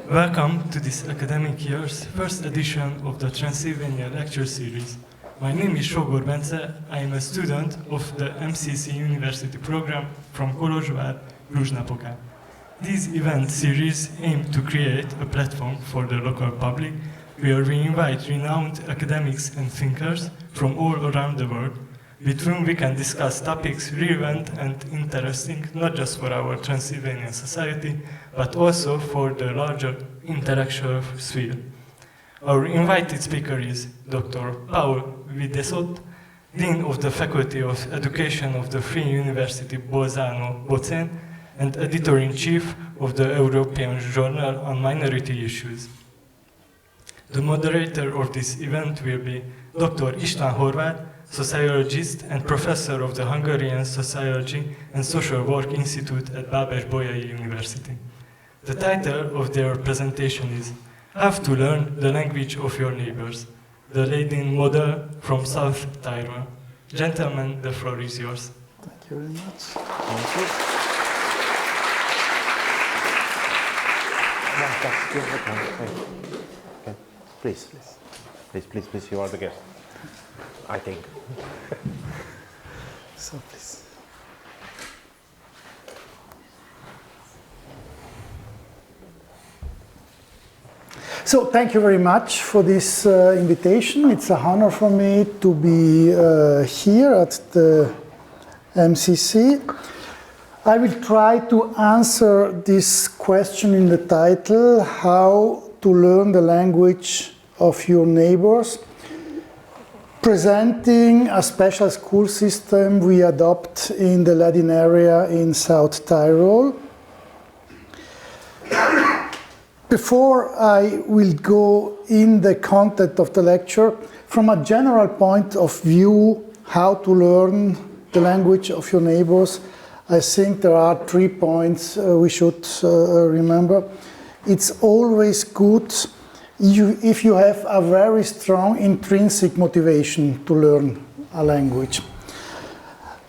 Welcome to this academic year's first edition of the Transylvania Lecture Series. My name is Sógor Bence. I am a student of the MCC University program from Kolozsvár, Cluj-Napoca. This event series aims to create a platform for the local public where we invite renowned academics and thinkers from all around the world, with whom we can discuss topics relevant and interesting not just for our Transylvanian society, but also for the larger intellectual sphere. Our invited speaker is Dr. Paul Videsott, Dean of the Faculty of Education of the Free University of Bolzano, Bozen, and Editor-in-Chief of the European Journal on Minority Issues. The moderator of this event will be Dr. István Horváth, sociologist and professor of the Hungarian Sociology and Social Work Institute at Babeş-Bolyai University. The title of their presentation is How to Learn the Language of Your Neighbors, the Ladin model from South Tyrol. Gentlemen, the floor is yours. Thank you very much. Thank you. Please, you are the guest, I think. So please. So thank you very much for this invitation. It's an honor for me to be here at the MCC. I will try to answer this question in the title, how to learn the language of your neighbors, presenting a special school system we adopt in the Ladin area in South Tyrol. Before I will go in the content of the lecture, from a general point of view, how to learn the language of your neighbors, I think there are 3 points we should remember. It's always good if you have a very strong intrinsic motivation to learn a language.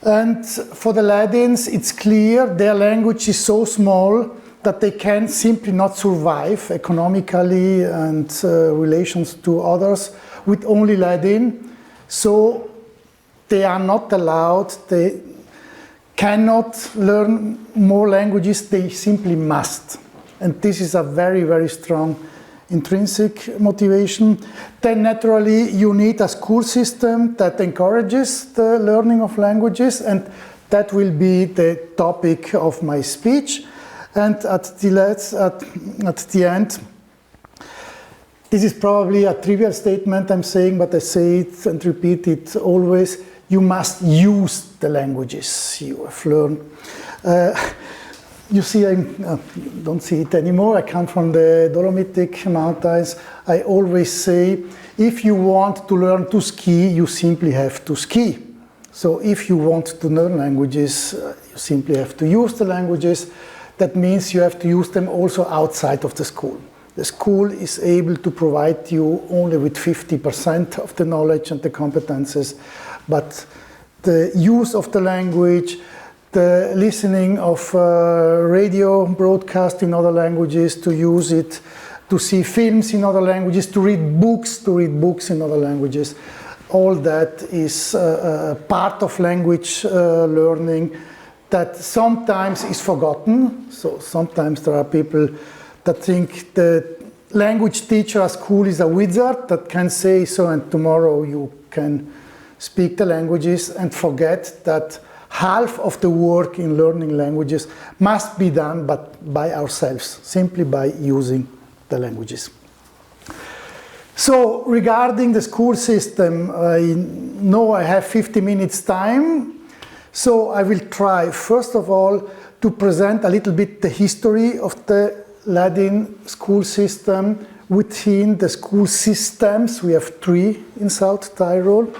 And for the Ladins, it's clear their language is so small that they can simply not survive economically and relations to others with only Ladin. So they are not allowed, they cannot learn more languages, they simply must. And this is a very, very strong intrinsic motivation. Then naturally you need a school system that encourages the learning of languages, and that will be the topic of my speech. And at the end, this is probably a trivial statement I'm saying, but I say it and repeat it always, you must use the languages you have learned. You see, I don't see it anymore. I come from the Dolomitic Mountains. I always say, if you want to learn to ski, you simply have to ski. So if you want to learn languages, you simply have to use the languages. That means you have to use them also outside of the school. The school is able to provide you only with 50% of the knowledge and the competences, but the use of the language, the listening of radio broadcast in other languages, to use it, to see films in other languages, to read books in other languages. All that is part of language learning that sometimes is forgotten. So sometimes there are people that think the language teacher at school is a wizard that can say so and tomorrow you can speak the languages, and forget that half of the work in learning languages must be done by ourselves, simply by using the languages. So regarding the school system, I know I have 50 minutes time, so I will try first of all to present a little bit the history of the Ladin school system. Within the school systems, we have 3 in South Tyrol.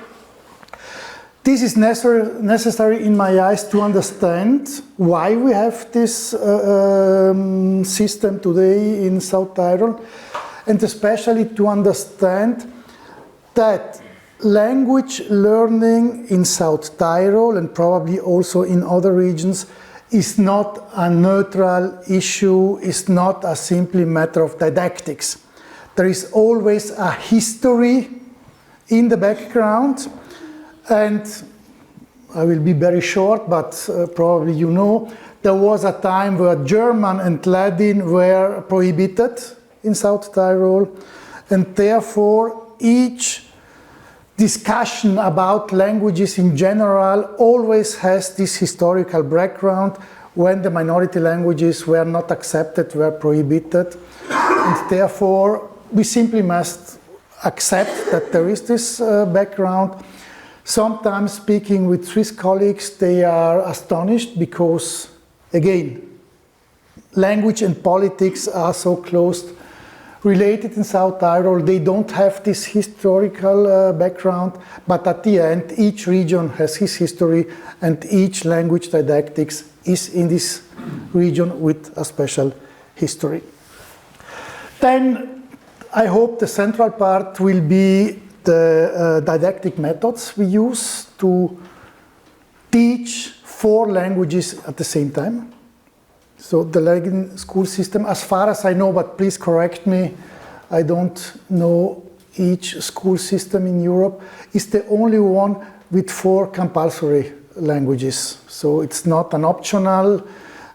This is necessary in my eyes to understand why we have this system today in South Tyrol, and especially to understand that language learning in South Tyrol and probably also in other regions is not a neutral issue, is not a simply matter of didactics. There is always a history in the background, and I will be very short, but probably you know, there was a time where German and Ladin were prohibited in South Tyrol, and therefore each discussion about languages in general always has this historical background when the minority languages were not accepted, were prohibited, and therefore we simply must accept that there is this background. Sometimes speaking with Swiss colleagues, they are astonished because, again, language and politics are so close related in South Tyrol. They don't have this historical background, but at the end, each region has his history, and each language didactics is in this region with a special history. Then, I hope the central part will be the didactic methods we use to teach 4 languages at the same time. So the Ladin school system, as far as I know, but please correct me, I don't know each school system in Europe, is the only one with 4 compulsory languages. So it's not an optional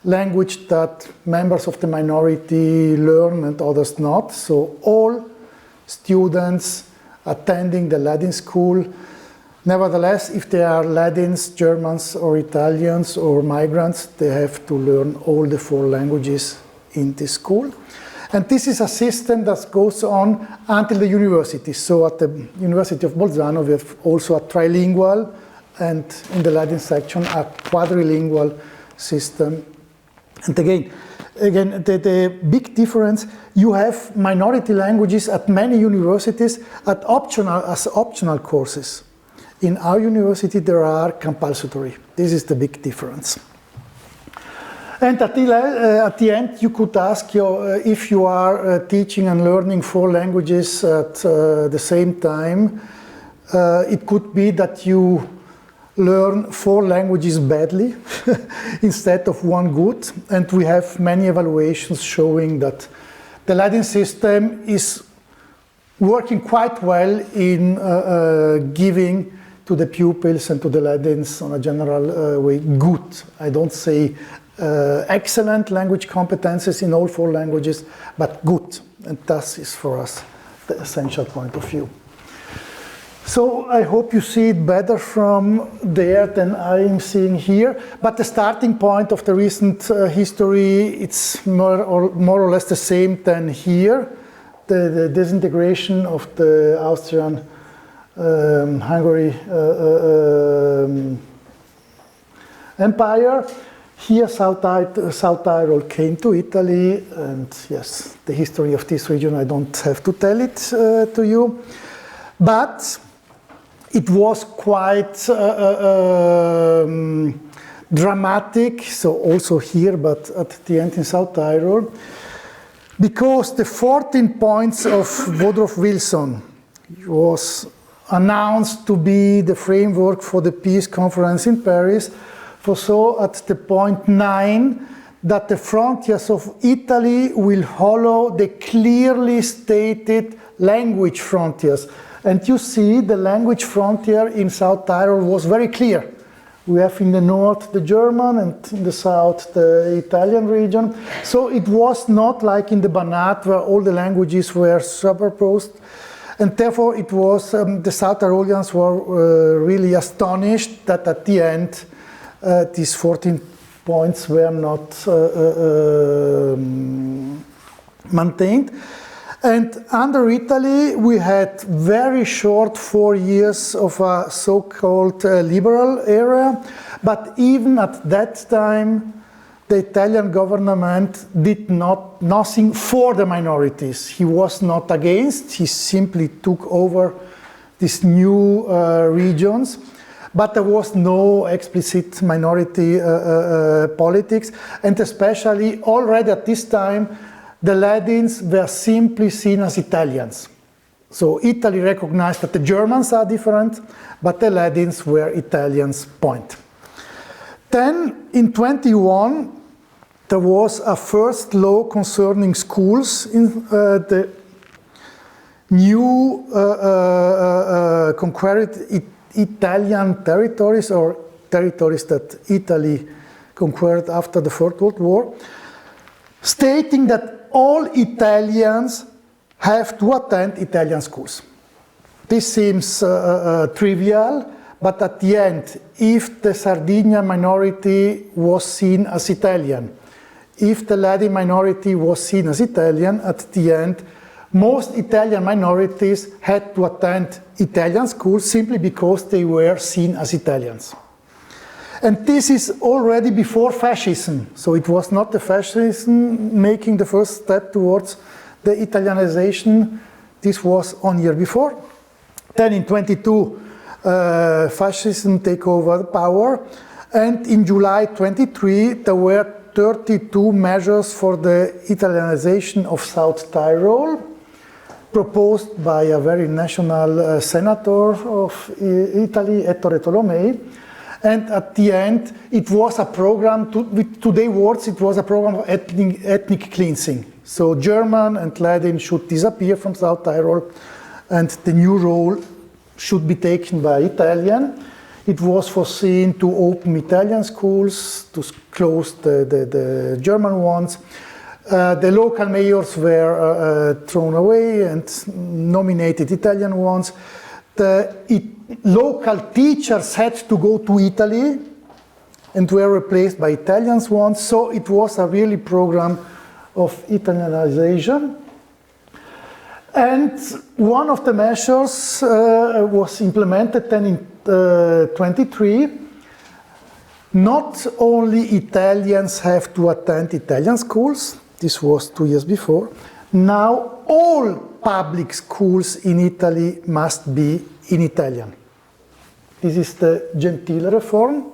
language that members of the minority learn and others not. So all students attending the Ladin school, nevertheless, if they are Ladins, Germans or Italians or migrants, they have to learn all the 4 languages in this school. And this is a system that goes on until the university. So at the University of Bolzano, we have also a trilingual and in the Ladin section, a quadrilingual system. And again, the big difference, you have minority languages at many universities as optional courses. In our university, there are compulsory. This is the big difference. And at the end, you could ask if you are teaching and learning 4 languages at the same time, it could be that you learn 4 languages badly instead of 1 good. And we have many evaluations showing that the Ladin system is working quite well in giving to the pupils and to the Ladins on a general way good. I don't say excellent language competences in all 4 languages, but good. And that is for us the essential point of view. So I hope you see it better from there than I am seeing here. But the starting point of the recent history, it's more or less the same than here. The disintegration of the Austrian Hungary Empire. Here South Tyrol came to Italy, and yes, the history of this region, I don't have to tell it to you. But it was quite dramatic, so also here, but at the end in South Tyrol, because the 14 points of Woodrow Wilson was announced to be the framework for the peace conference in Paris, foresaw at the point 9 that the frontiers of Italy will follow the clearly stated language frontiers. And you see the language frontier in South Tyrol was very clear. We have in the north the German and in the south the Italian region. So it was not like in the Banat where all the languages were superposed. And therefore it was, the South Tyrolians were really astonished that at the end these 14 points were not maintained. And under Italy, we had very short 4 years of a so-called liberal era. But even at that time, the Italian government did nothing for the minorities. He was not against, he simply took over these new regions. But there was no explicit minority politics, and especially already at this time, the Ladins were simply seen as Italians. So Italy recognized that the Germans are different, but the Ladins were Italians, point. Then in 21, there was a first law concerning schools in the new conquered Italian territories, or territories that Italy conquered after the First World War, stating that all Italians have to attend Italian schools. This seems trivial, but at the end, if the Sardinian minority was seen as Italian, if the Ladin minority was seen as Italian, at the end, most Italian minorities had to attend Italian schools simply because they were seen as Italians. And this is already before fascism, so it was not the fascism making the first step towards the Italianization. This was 1 year before. Then in 22, fascism take over the power, and in July 23 there were 32 measures for the Italianization of South Tyrol, proposed by a very national senator of Italy, Ettore Tolomei. And at the end, it was a program, with today's words, it was a program of ethnic cleansing. So German and Ladin should disappear from South Tyrol, and the new role should be taken by Italian. It was foreseen to open Italian schools, to close the German ones. The local mayors were thrown away and nominated Italian ones. The local teachers had to go to Italy and were replaced by Italian ones, so it was a really program of Italianization. And one of the measures was implemented then in 23. Not only Italians have to attend Italian schools, this was 2 years before, now all public schools in Italy must be in Italian. This is the Gentile reform.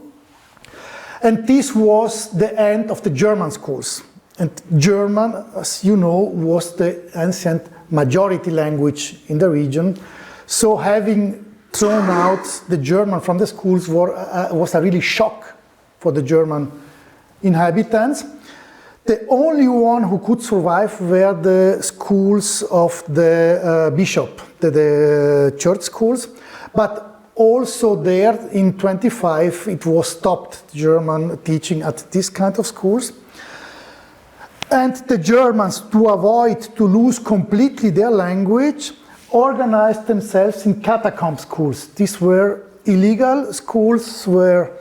And this was the end of the German schools. And German, as you know, was the ancient majority language in the region. So having thrown out the German from the schools was a really shock for the German inhabitants. The only one who could survive were the schools of the bishop, the church schools. But also there in 25 it was stopped, German teaching at this kind of schools. And the Germans, to avoid to lose completely their language, organized themselves in catacomb schools. These were illegal schools where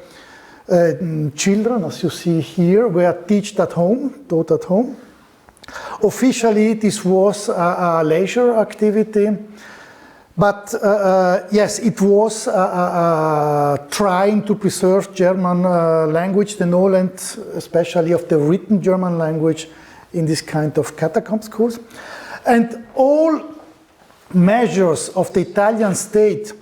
children, as you see here, were taught at home. Officially, this was a leisure activity, but yes, it was trying to preserve German language, the knowledge, especially of the written German language, in this kind of catacomb schools. And all measures of the Italian state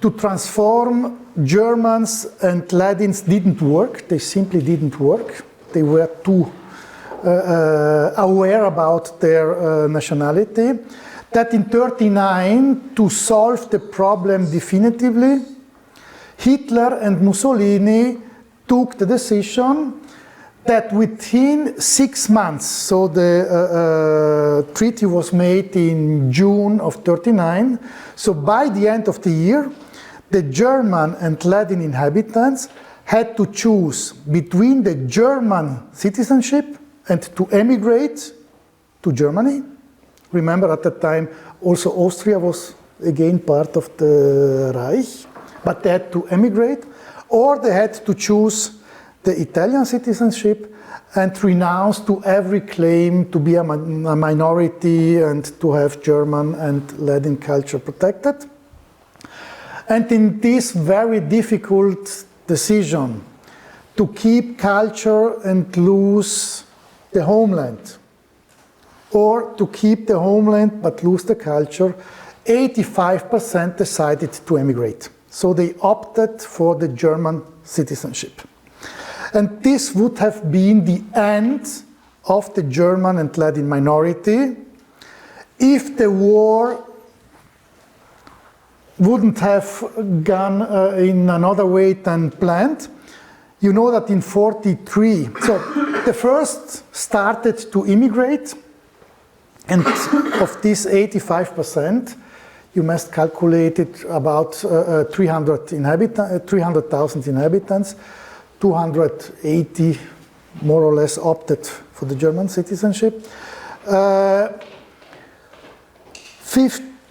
to transform Germans and Ladins didn't work. They simply didn't work. They were too aware about their nationality. That in 39, to solve the problem definitively, Hitler and Mussolini took the decision that within 6 months, so the treaty was made in June of 39, so by the end of the year, the German and Ladin inhabitants had to choose between the German citizenship and to emigrate to Germany. Remember, at that time, also Austria was again part of the Reich, but they had to emigrate, or they had to choose the Italian citizenship and renounce to every claim to be a minority and to have German and Ladin culture protected. And in this very difficult decision to keep culture and lose the homeland, or to keep the homeland but lose the culture, 85% decided to emigrate. So they opted for the German citizenship. And this would have been the end of the German and Ladin minority if the war wouldn't have gone in another way than planned. you know that in 43, so the first started to immigrate, and of this 85%, you must calculate it about 300,000 inhabitants, 280 more or less opted for the German citizenship.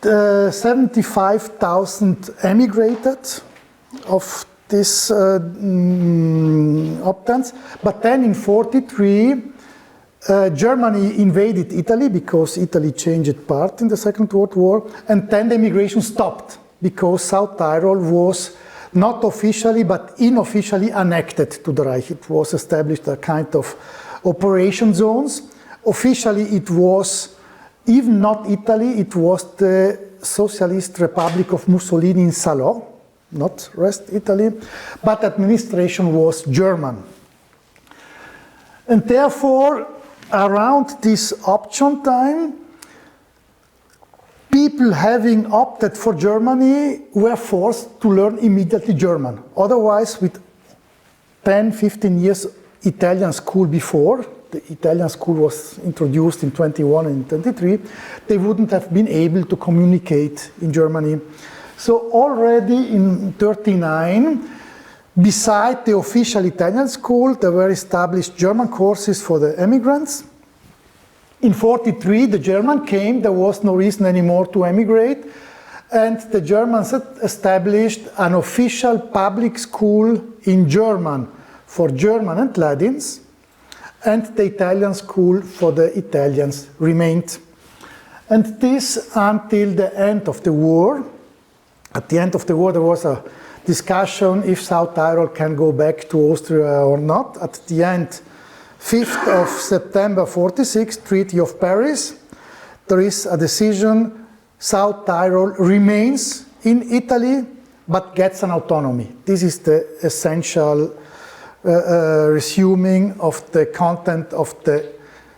75,000 emigrated of this optants, but then in 43, Germany invaded Italy because Italy changed part in the Second World War, and then the immigration stopped because South Tyrol was not officially but unofficially annexed to the Reich. It was established a kind of operation zones. Officially it was even not Italy, it was the Socialist Republic of Mussolini in Salò, not rest Italy, but administration was German. And therefore, around this option time, people having opted for Germany were forced to learn immediately German. Otherwise, with 10, 15 years Italian school before, the Italian school was introduced in 21 and 23, they wouldn't have been able to communicate in Germany. So already in 39, beside the official Italian school, there were established German courses for the immigrants. In 43, the German came, there was no reason anymore to emigrate, and the Germans established an official public school in German for German and Ladins, and the Italian school for the Italians remained. And this until the end of the war. At the end of the war, there was a discussion if South Tyrol can go back to Austria or not. At the end, 5th of September 46, Treaty of Paris, there is a decision, South Tyrol remains in Italy, but gets an autonomy. This is the essential resuming of the content of the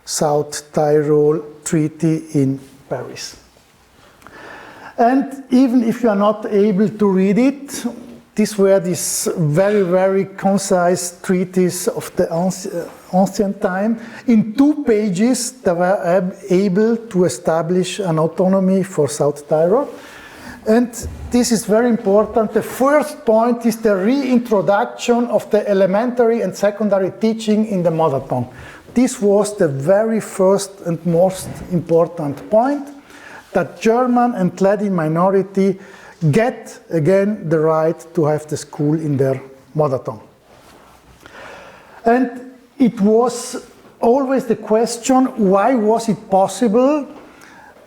South Tyrol Treaty in Paris. And even if you are not able to read it, these were these very, very concise treaties of the ancient time. In 2 pages, they were able to establish an autonomy for South Tyrol. And this is very important. The first point is the reintroduction of the elementary and secondary teaching in the mother tongue. This was the very first and most important point, that German and Latin minority get again the right to have the school in their mother tongue. And it was always the question, why was it possible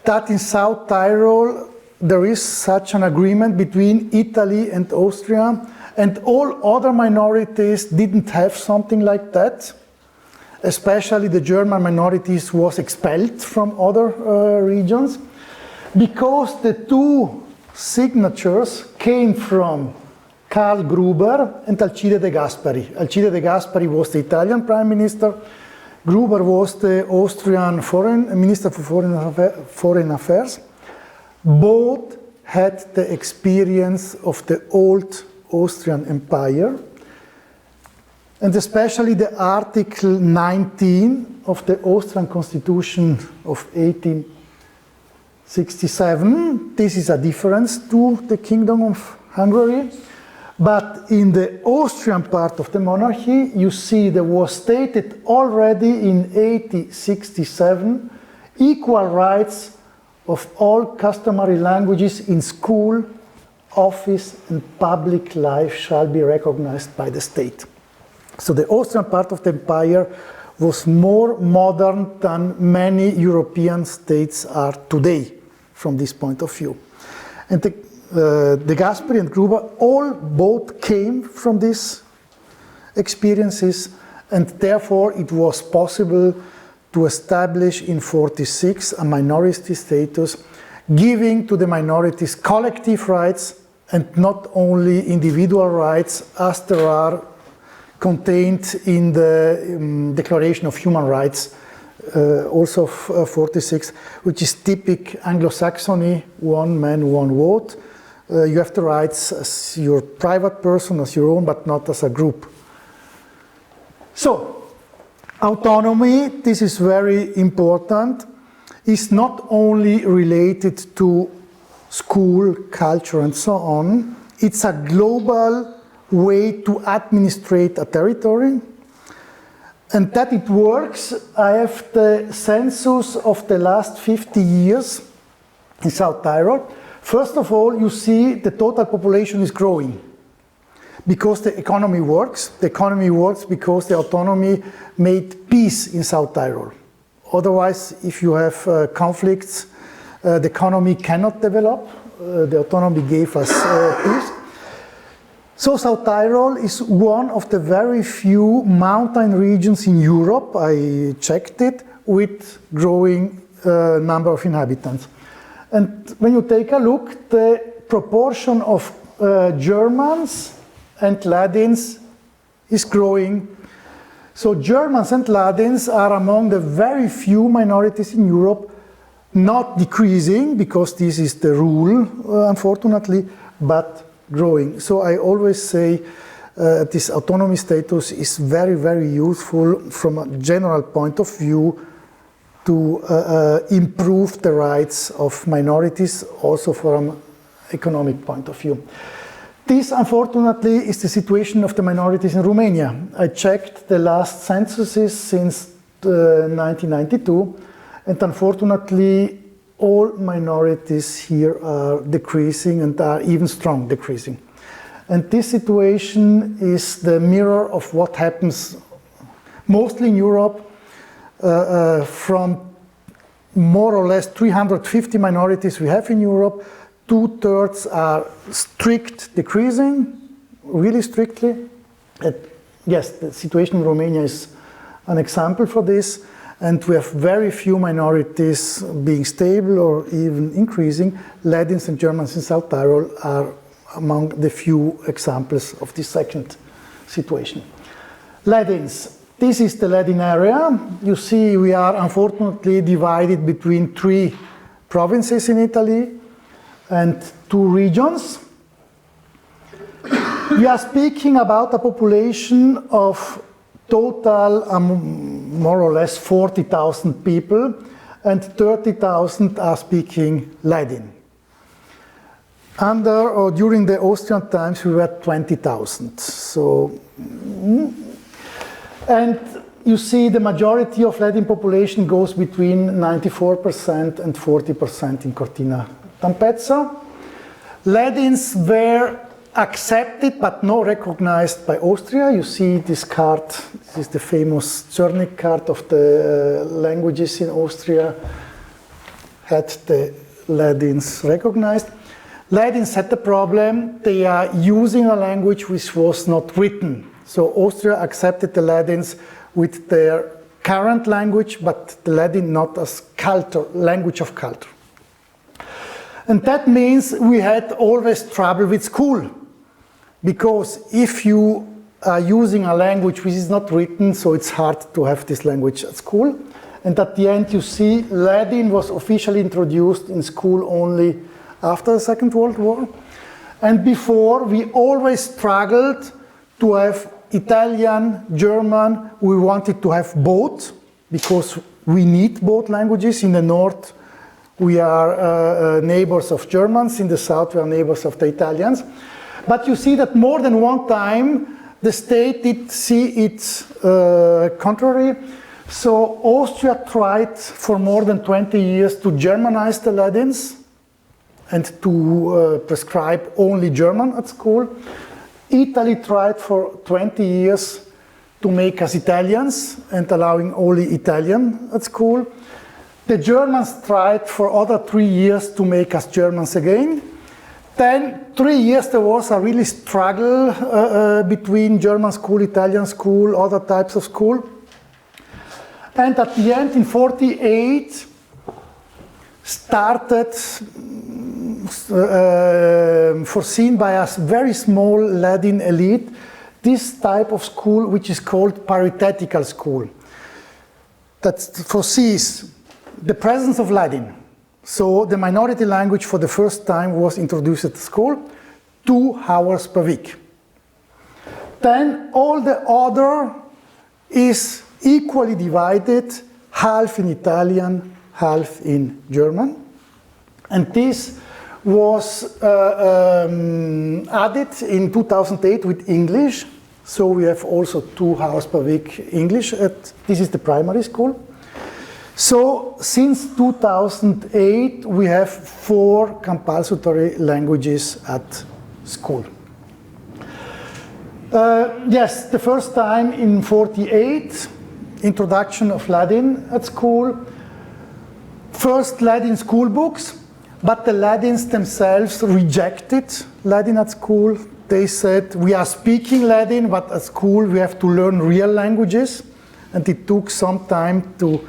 that in South Tyrol there is such an agreement between Italy and Austria, and all other minorities didn't have something like that? Especially the German minorities was expelled from other regions, because the 2 signatures came from Karl Gruber and Alcide de Gasperi. Alcide de Gasperi was the Italian prime minister. Gruber was the Austrian minister for foreign affairs. Both had the experience of the old Austrian Empire, and especially the Article 19 of the Austrian Constitution of 1867. This is a difference to the Kingdom of Hungary. But in the Austrian part of the monarchy, you see there was stated already in 1867 equal rights of all customary languages in school, office, and public life shall be recognized by the state. So the Austrian part of the empire was more modern than many European states are today from this point of view. And de Gasperi and Gruber both came from these experiences, and therefore it was possible to establish in 46 a minority status, giving to the minorities collective rights and not only individual rights as there are contained in the Declaration of Human Rights, also of 46, which is typical Anglo-Saxony, 1 man, 1 vote. You have the rights as your private person, as your own, but not as a group. So, autonomy, this is very important, is not only related to school, culture, and so on. It's a global way to administrate a territory. And that it works, I have the census of the last 50 years in South Tyrol. First of all, you see the total population is growing because the economy works. The economy works because the autonomy made peace in South Tyrol. Otherwise, if you have conflicts, the economy cannot develop. The autonomy gave us peace. So South Tyrol is one of the very few mountain regions in Europe, I checked it, with growing number of inhabitants. And when you take a look, the proportion of Germans and Ladins is growing. So Germans and Ladins are among the very few minorities in Europe, not decreasing, because this is the rule, unfortunately, but growing. So I always say this autonomy status is very, very useful from a general point of view to improve the rights of minorities, also from an economic point of view. This, unfortunately, is the situation of the minorities in Romania. I checked the last censuses since 1992, and unfortunately, all minorities here are decreasing and are even strong decreasing. And this situation is the mirror of what happens mostly in Europe. From more or less 350 minorities we have in Europe, 2/3 are strict decreasing, really strictly. Yes, the situation in Romania is an example for this. And we have very few minorities being stable or even increasing. Ladins and Germans in South Tyrol are among the few examples of this second situation. Ladins. This is the Ladin area. You see we are unfortunately divided between 3 provinces in Italy and 2 regions. We are speaking about a population of total more or less 40,000 people, and 30,000 are speaking Ladin. Under or during the Austrian times we were 20,000. So, and you see the majority of Ladin population goes between 94% and 40% in Cortina d'Ampezzo. Ladins were accepted but not recognized by Austria. You see this card, this is the famous Zörnig card of the languages in Austria, had the Ladins recognized. Ladins had the problem, they are using a language which was not written. So Austria accepted the Ladins with their current language, but the Ladin not as culture, language of culture. And that means we had always trouble with school. Because if you are using a language which is not written, so it's hard to have this language at school. And at the end you see Ladin was officially introduced in school only after the Second World War. And before we always struggled to have Italian, German, we wanted to have both, because we need both languages. In the north we are neighbors of Germans, in the south we are neighbors of the Italians. But you see that more than one time the state did see its contrary. So Austria tried for more than 20 years to Germanize the Ladins and to prescribe only German at school. Italy tried for 20 years to make us Italians and allowing only Italian at school. The Germans tried for other 3 years to make us Germans again. Then 3 years there was a really struggle between German school, Italian school, other types of school. And at the end, in 1948, started, foreseen by a very small Ladin elite, this type of school which is called parithetical school. That foresees the presence of Ladin. So the minority language for the first time was introduced at school, 2 hours per week. Then all the other is equally divided, half in Italian, half in German. And this was added in 2008 with English. So we have also 2 hours per week English. This is the primary school. So since 2008, we have 4 compulsory languages at school. Yes, the first time in 48, introduction of Ladin at school. First Ladin school books, but the Ladins themselves rejected Ladin at school. They said, we are speaking Ladin, but at school we have to learn real languages. And it took some time to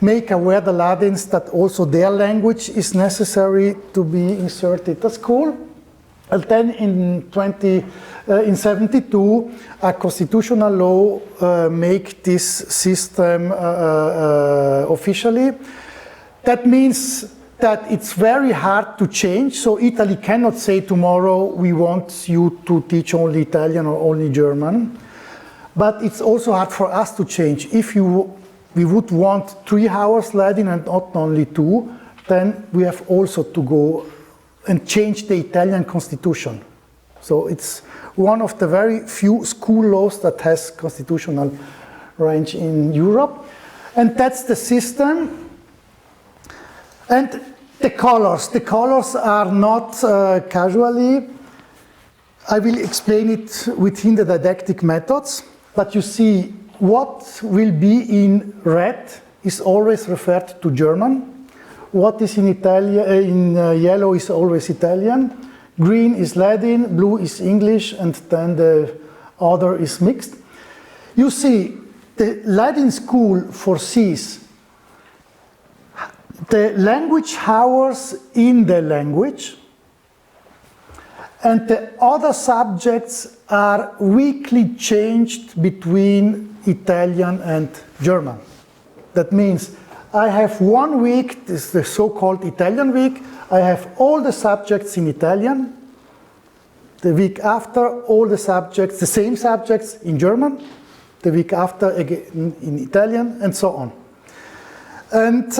make aware the Ladins that also their language is necessary to be inserted at school. And then in 72, a constitutional law make this system officially. That means that it's very hard to change. So Italy cannot say tomorrow, we want you to teach only Italian or only German. But it's also hard for us to change. If we would want 3 hours Ladin and not only 2, then we have also to go and change the Italian constitution. So it's one of the very few school laws that has constitutional range in Europe. And that's the system. And the colors are not casually. I will explain it within the didactic methods, but you see what will be in red is always referred to German. What is in yellow is always Italian. Green is Ladin, blue is English, and then the other is mixed. You see, the Ladin school foresees the language hours in the language, and the other subjects are weekly changed between Italian and German. That means I have 1 week, this is the so-called Italian week, I have all the subjects in Italian. The week after, all the subjects, the same subjects in German. The week after, again in Italian, and so on. And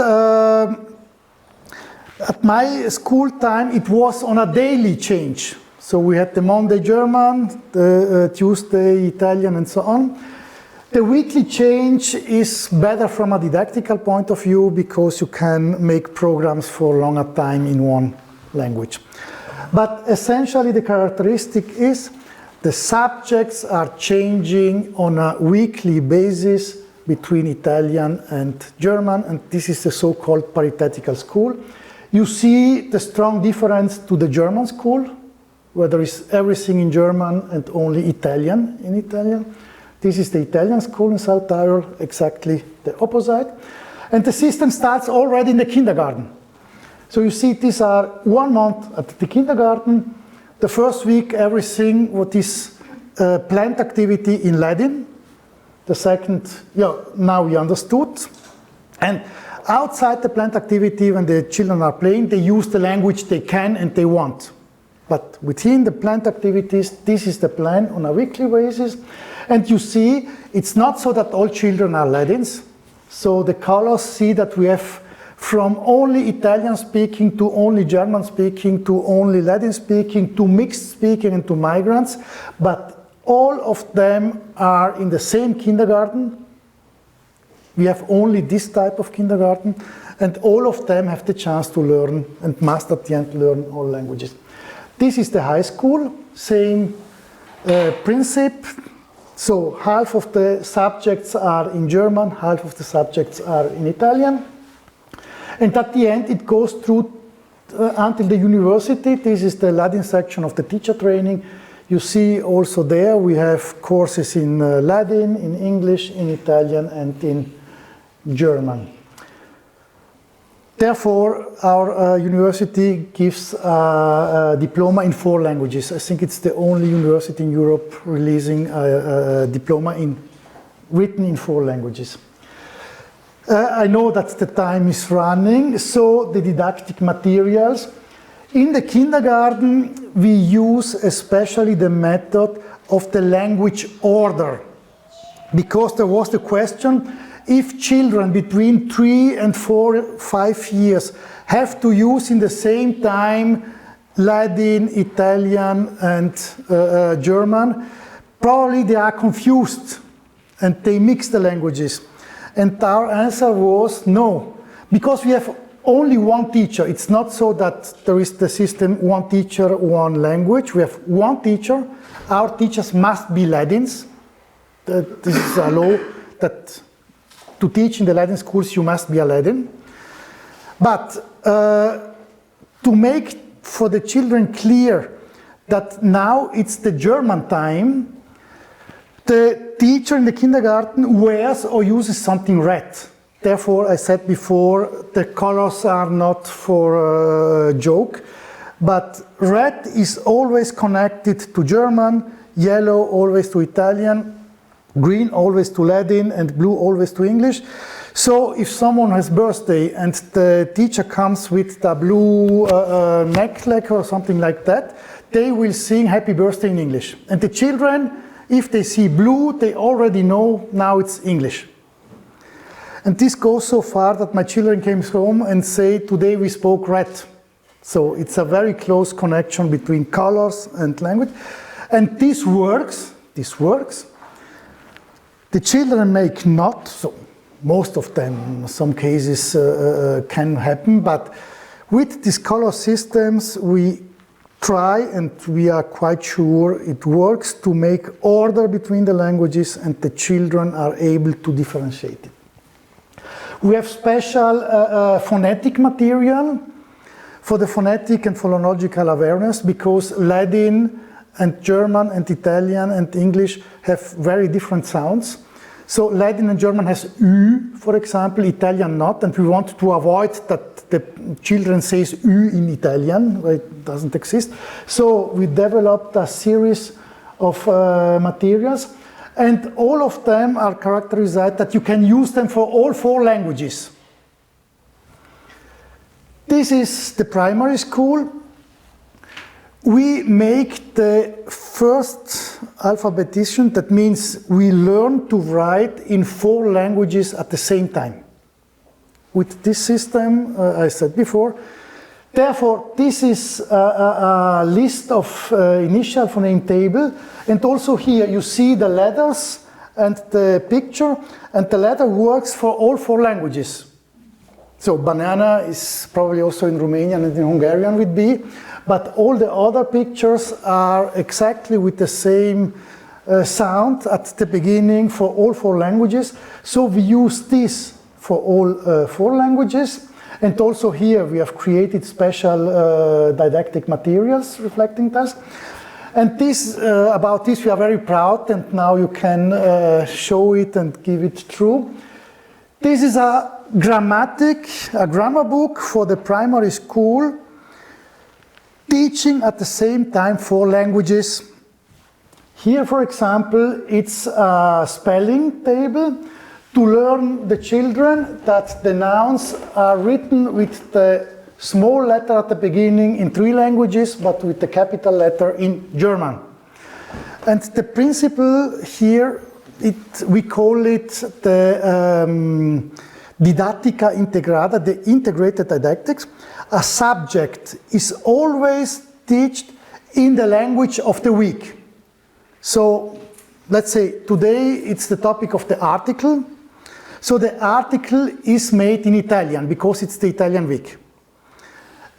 at my school time, it was on a daily change. So we had the Monday German, the Tuesday Italian, and so on. The weekly change is better from a didactical point of view because you can make programs for longer time in one language. But essentially the characteristic is the subjects are changing on a weekly basis between Italian and German, and this is the so-called paritetical school. You see the strong difference to the German school, where there is everything in German and only Italian in Italian. This is the Italian school in South Tyrol, exactly the opposite. And the system starts already in the kindergarten. So you see these are 1 month at the kindergarten. The first week, everything what is planned activity in Ladin. The second, now you understood. And outside the planned activity, when the children are playing, they use the language they can and they want. But within the planned activities, this is the plan on a weekly basis. And you see, it's not so that all children are Ladins. So the colors see that we have from only Italian speaking to only German speaking to only Ladin speaking to mixed speaking and to migrants. But all of them are in the same kindergarten. We have only this type of kindergarten. And all of them have the chance to learn and must at the end learn all languages. This is the high school, same principle. So half of the subjects are in German, half of the subjects are in Italian. And at the end it goes through until the university. This is the Ladin section of the teacher training. You see also there we have courses in Ladin, in English, in Italian and in German. Therefore, our university gives a diploma in 4 languages. I think it's the only university in Europe releasing a diploma written in 4 languages. I know that the time is running, so the didactic materials. In the kindergarten, we use especially the method of the language order, because there was the question if children between 3 and 5 years have to use in the same time Ladin, Italian and German, probably they are confused and they mix the languages. And our answer was no, because we have only one teacher. It's not so that there is the system one teacher, one language. We have one teacher. Our teachers must be Ladins. This is a law that to teach in the Ladin schools you must be a Ladin. But to make for the children clear that now it's the German time, the teacher in the kindergarten wears or uses something red. Therefore, I said before, the colors are not for a joke, but red is always connected to German, yellow always to Italian, green always to Ladin, and blue always to English. So if someone has birthday and the teacher comes with the blue necklace or something like that, they will sing happy birthday in English. And the children, if they see blue, they already know now it's English. And this goes so far that my children came home and say, today we spoke red. So it's a very close connection between colors and language. And this works. The children make not, so most of them, in some cases can happen, but with these color systems we try, and we are quite sure it works, to make order between the languages and the children are able to differentiate it. We have special phonetic material for the phonetic and phonological awareness, because Ladin and German and Italian and English have very different sounds. So Ladin and German has Ü, for example, Italian not, and we want to avoid that the children says Ü in Italian, where it doesn't exist. So we developed a series of materials, and all of them are characterized that you can use them for all 4 languages. This is the primary school. We make the first alphabetization, that means we learn to write in 4 languages at the same time. With this system, I said before, therefore this is a list of initial phoneme table, and also here you see the letters and the picture, and the letter works for all 4 languages. So banana is probably also in Romanian and in Hungarian with B, but all the other pictures are exactly with the same sound at the beginning for all 4 languages. So we use this for all 4 languages. And also here we have created special didactic materials reflecting that. And this, about this we are very proud, and now you can show it and give it through. This is a grammar book for the primary school, teaching at the same time 4 languages. Here, for example, it's a spelling table to learn the children that the nouns are written with the small letter at the beginning in 3 languages, but with the capital letter in German. And the principle here, we call it the Didattica integrata, the integrated didactics. A subject is always taught in the language of the week. So let's say today it's the topic of the article. So the article is made in Italian because it's the Italian week.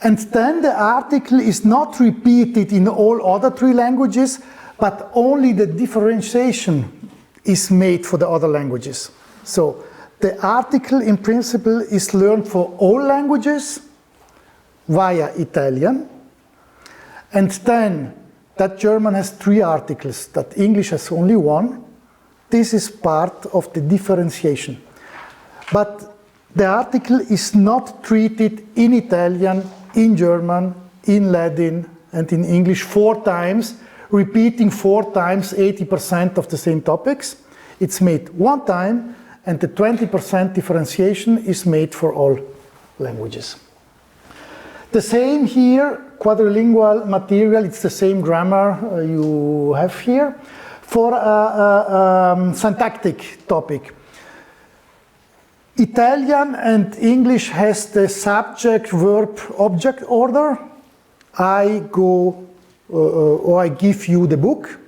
And then the article is not repeated in all other 3 languages, but only the differentiation is made for the other languages. So the article in principle is learned for all languages via Italian, and then that German has 3 articles, that English has only 1. This is part of the differentiation. But the article is not treated in Italian, in German, in Ladin, and in English 4 times, repeating 4 times 80% of the same topics. It's made 1 time, and the 20% differentiation is made for all languages. The same here, quadrilingual material, it's the same grammar you have here. for a syntactic topic. Italian and English has the subject, verb, object order. I go, or I give you the book.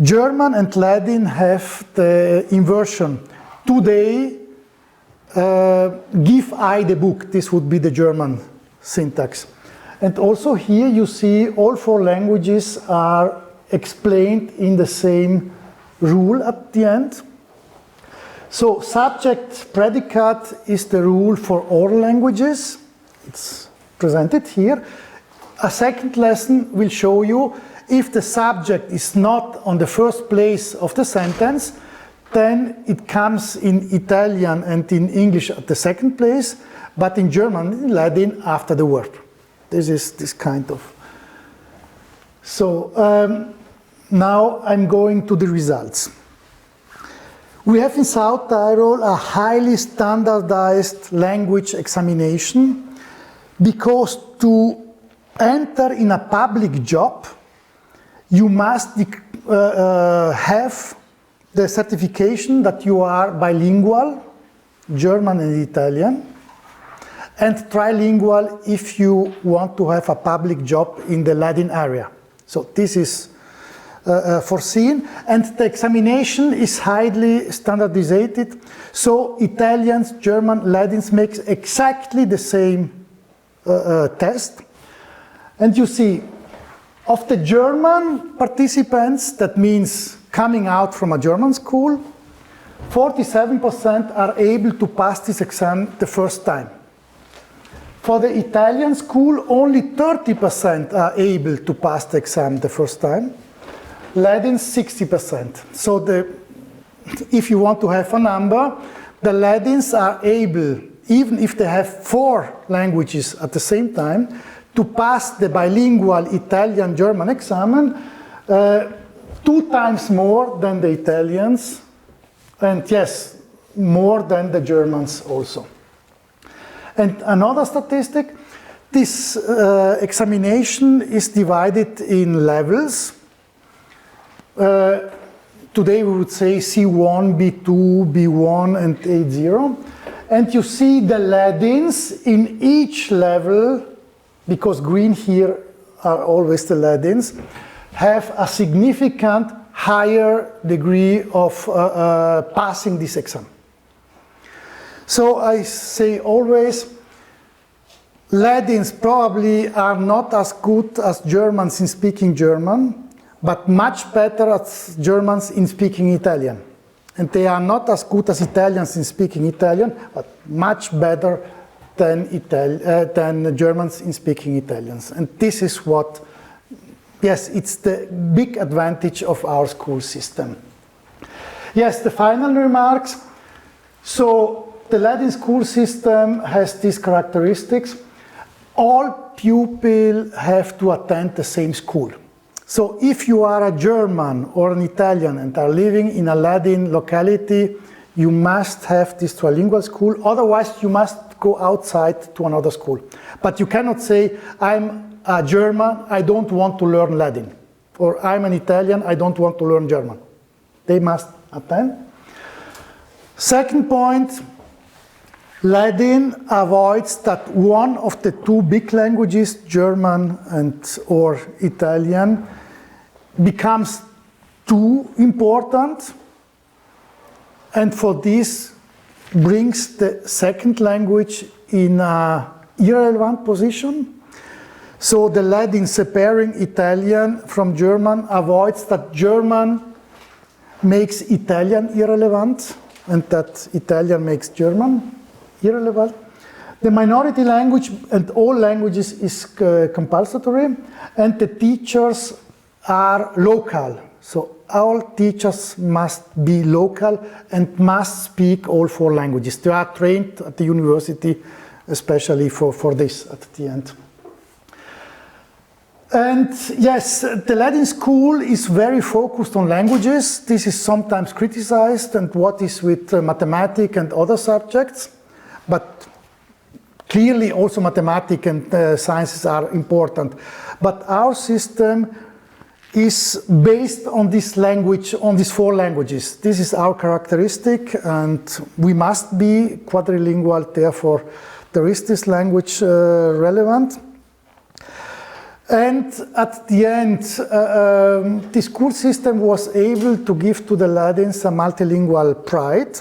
German and Latin have the inversion. Today, give I the book. This would be the German syntax. And also here you see all four languages are explained in the same rule at the end. So subject predicate is the rule for all languages. It's presented here. A second lesson will show you if the subject is not on the first place of the sentence, then it comes in Italian and in English at the second place, but in German and in Latin after the verb. This is this kind of. So now I'm going to the results. We have in South Tyrol a highly standardized language examination because to enter in a public job, you must have the certification that you are bilingual, German and Italian, and trilingual if you want to have a public job in the Ladin area. So this is foreseen, and the examination is highly standardized. So Italians, German, Ladins makes exactly the same test. And you see, of the German participants, that means coming out from a German school, 47% are able to pass this exam the first time. For the Italian school, only 30% are able to pass the exam the first time. Ladins, 60%. So if you want to have a number, the Ladins are able, even if they have 4 languages at the same time, to pass the bilingual Italian-German exam 2 times more than the Italians, and yes, more than the Germans also. And another statistic, this examination is divided in levels. Today we would say C1, B2, B1 and A0. And you see the Ladins in each level, because green here are always the Ladins, have a significant higher degree of passing this exam. So I say always, Ladins probably are not as good as Germans in speaking German, but much better as Germans in speaking Italian. And they are not as good as Italians in speaking Italian, but much better than Germans in speaking Italians. And this is what, yes, it's the big advantage of our school system. Yes, the final remarks. So the Ladin school system has these characteristics. All pupils have to attend the same school. So if you are a German or an Italian and are living in a Ladin locality, you must have this trilingual school, otherwise you must go outside to another school. But you cannot say, I'm a German, I don't want to learn Ladin. Or I'm an Italian, I don't want to learn German. They must attend. Second point, Ladin avoids that one of the 2 big languages, German or Italian, becomes too important, and for this brings the second language in an irrelevant position. So the Ladin separating Italian from German avoids that German makes Italian irrelevant and that Italian makes German irrelevant. The minority language and all languages is compulsory, and the teachers are local. So all teachers must be local and must speak all 4 languages. They are trained at the university, especially for this at the end. And yes, the Ladin school is very focused on languages. This is sometimes criticized, and what is with mathematics and other subjects. But clearly also mathematics and sciences are important. But our system is based on this language, on these 4 languages. This is our characteristic, and we must be quadrilingual, therefore there is this language relevant. And at the end, the school system was able to give to the Ladins a multilingual pride.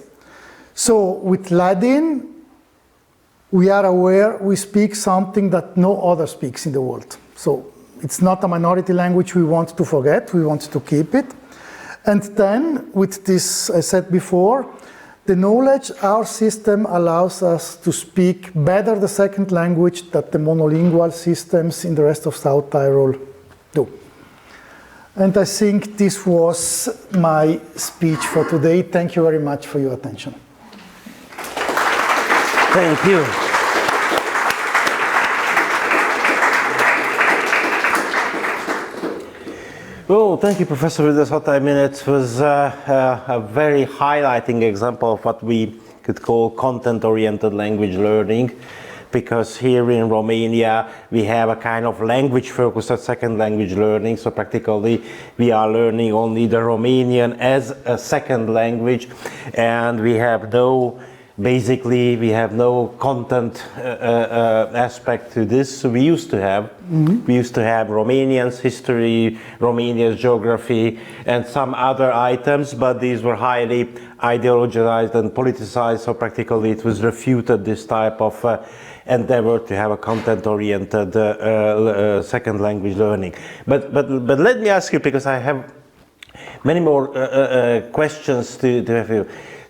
So with Ladin, we are aware we speak something that no other speaks in the world. So it's not a minority language we want to forget, we want to keep it. And then with this, I said before, the knowledge, our system allows us to speak better the second language that the monolingual systems in the rest of South Tyrol do. And I think this was my speech for today. Thank you very much for your attention. Thank you. Well, thank you, Professor Videsott. I mean, it was a very highlighting example of what we could call content-oriented language learning, because here in Romania we have a kind of language-focused second language learning. So practically we are learning only the Romanian as a second language, and we have no basically we have no content aspect to this. So we used to have Romanian's history, Romania's geography, and some other items, but these were highly ideologized and politicized, so practically it was refuted, this type of endeavor to have a content-oriented second language learning. But let me ask you, because I have many more questions to have you.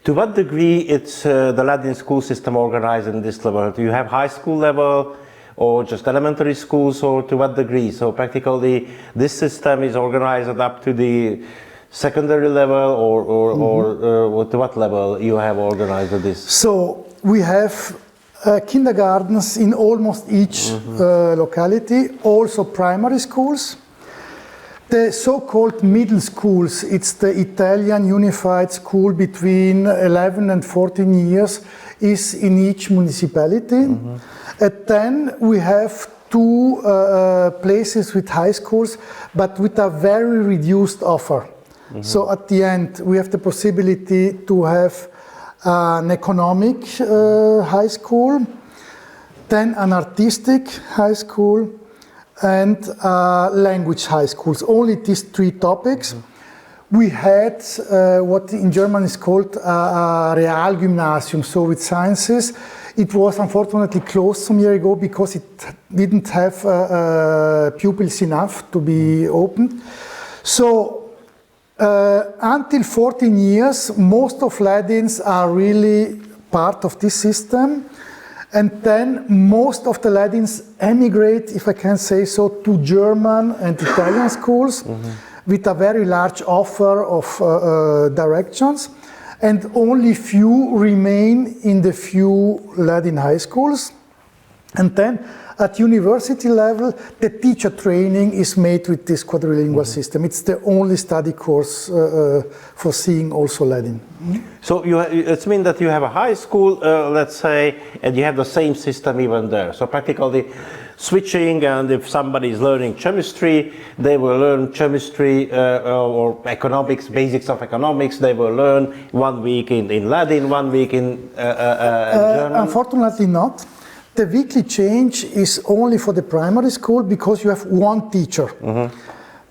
To what degree it's the Ladin school system organized in this level? Do you have high school level or just elementary schools, or to what degree? So practically this system is organized up to the secondary level, or to what level you have organized this? So we have kindergartens in almost each locality, also primary schools. The so-called middle schools, it's the Italian unified school between 11 and 14 years, is in each municipality. And then we have 2 places with high schools, but with a very reduced offer. So at the end, we have the possibility to have an economic high school, then an artistic high school, and language high schools, only these 3 topics. We had what in German is called a Realgymnasium, so with sciences. It was unfortunately closed some years ago because it didn't have pupils enough to be opened. So until 14 years, most of Ladins are really part of this system. And then most of the Ladins emigrate, if I can say so, to German and Italian schools with a very large offer of directions. And only few remain in the few Ladin high schools. And then at university level, the teacher training is made with this quadrilingual system. It's the only study course foreseeing also Ladin. So it means that you have a high school, let's say, and you have the same system even there. So practically switching, and if somebody is learning chemistry, they will learn chemistry or economics, basics of economics. They will learn 1 week in Ladin, 1 week in German. Unfortunately not. The weekly change is only for the primary school because you have 1 teacher.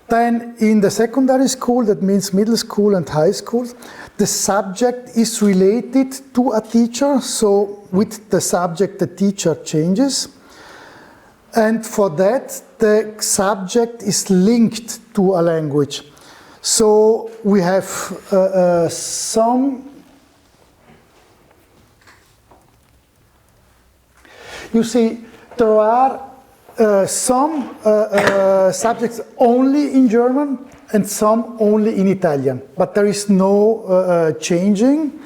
Then in the secondary school, that means middle school and high school, the subject is related to a teacher. So with the subject, the teacher changes. And for that, the subject is linked to a language. So we have some. You see, there are some subjects only in German and some only in Italian, but there is no changing.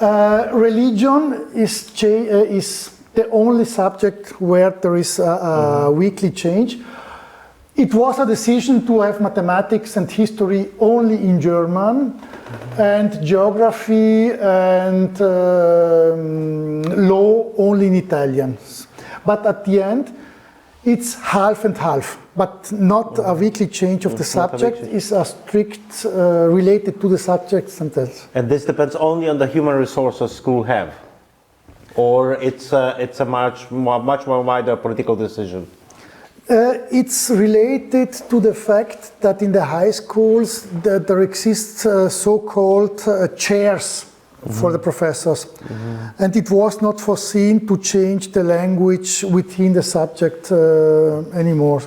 Religion is the only subject where there is a weekly change. It was a decision to have mathematics and history only in German, and geography and law only in Italian. But at the end, It's half and half, but not a weekly change of the subject. It's a strict related to the subjects themselves. And this depends only on the human resources school have, or it's a much more wider political decision. It's related to the fact that in the high schools there exists so-called chairs for the professors, and it was not foreseen to change the language within the subject anymore.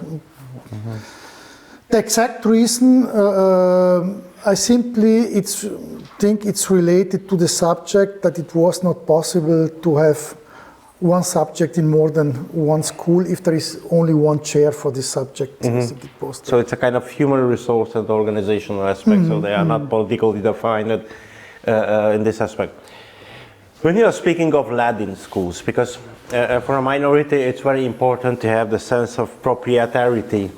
The exact reason, I simply think it's related to the subject, that it was not possible to have one subject in more than one school if there is only one chair for this subject. So it's a kind of human resource and organizational aspect, so they are not politically defined in this aspect. When you are speaking of Ladin schools, because for a minority it's very important to have the sense of proprietarity,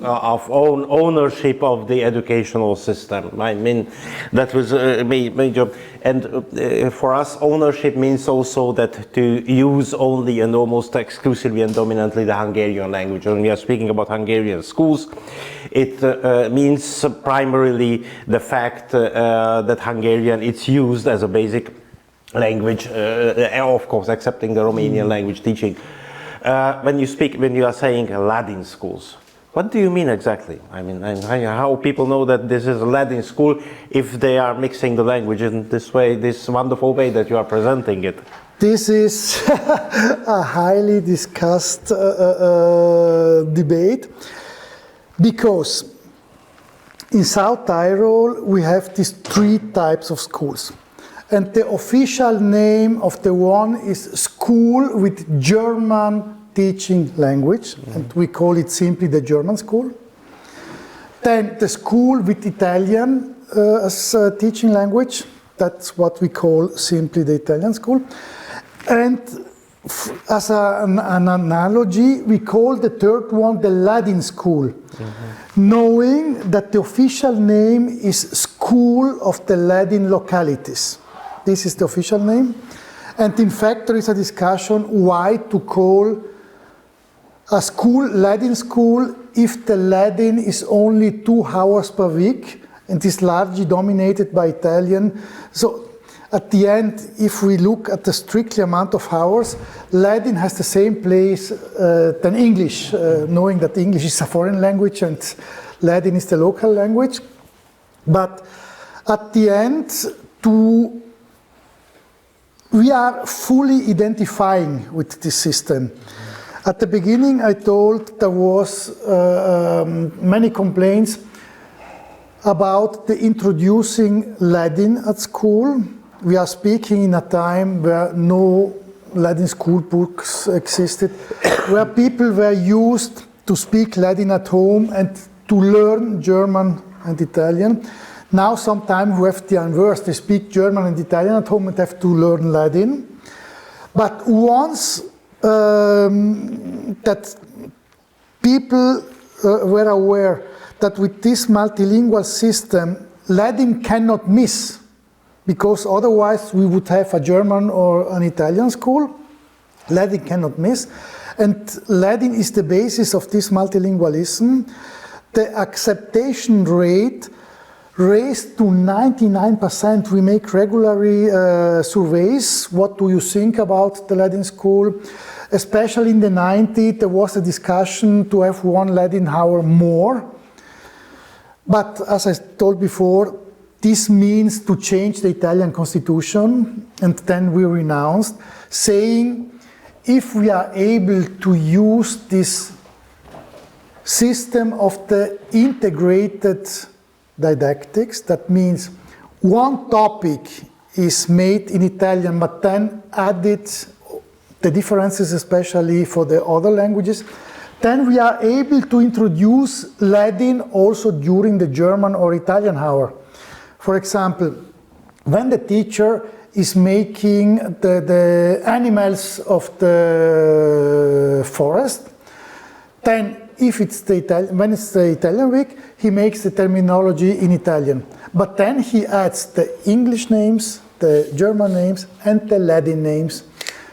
of ownership of the educational system. I mean, that was a major, and for us ownership means also that to use only and almost exclusively and dominantly the Hungarian language. When we are speaking about Hungarian schools, it means primarily the fact that Hungarian is used as a basic language, of course, accepting the Romanian language teaching. When you are saying Ladin schools, what do you mean exactly? I mean, how people know that this is a Ladin school if they are mixing the language in this way, this wonderful way that you are presenting it? This is a highly discussed debate, because in South Tyrol we have these three types of schools. And the official name of the one is School with German Teaching Language, and we call it simply the German school. Then the school with Italian as teaching language, that's what we call simply the Italian school. And as an analogy, we call the third one the Ladin school, knowing that the official name is School of the Ladin Localities. This is the official name. And in fact, there is a discussion why to call a school Ladin school if the Ladin is only 2 hours per week and is largely dominated by Italian. So at the end, if we look at the strictly amount of hours, Ladin has the same place than English, knowing that English is a foreign language and Ladin is the local language. But at the end, we are fully identifying with this system. At the beginning, I told there was many complaints about the introducing Ladin at school. We are speaking in a time where no Ladin school books existed, where people were used to speak Ladin at home and to learn German and Italian. Now sometimes we have the inverse, they speak German and Italian at home and have to learn Ladin. But once that people were aware that with this multilingual system, Ladin cannot miss, because otherwise we would have a German or an Italian school. Ladin cannot miss. And Ladin is the basis of this multilingualism. The acceptation rate raised to 99%. We make regularly surveys. What do you think about the Ladin school? Especially in the 90s, there was a discussion to have 1 Ladin hour more. But as I told before, this means to change the Italian constitution, and then we renounced, saying if we are able to use this system of the integrated didactics, that means one topic is made in Italian but then added the differences, especially for the other languages, then we are able to introduce Ladin also during the German or Italian hour. For example, when the teacher is making the animals of the forest, then if it's when it's the Italian week, he makes the terminology in Italian. But then he adds the English names, the German names, and the Ladin names.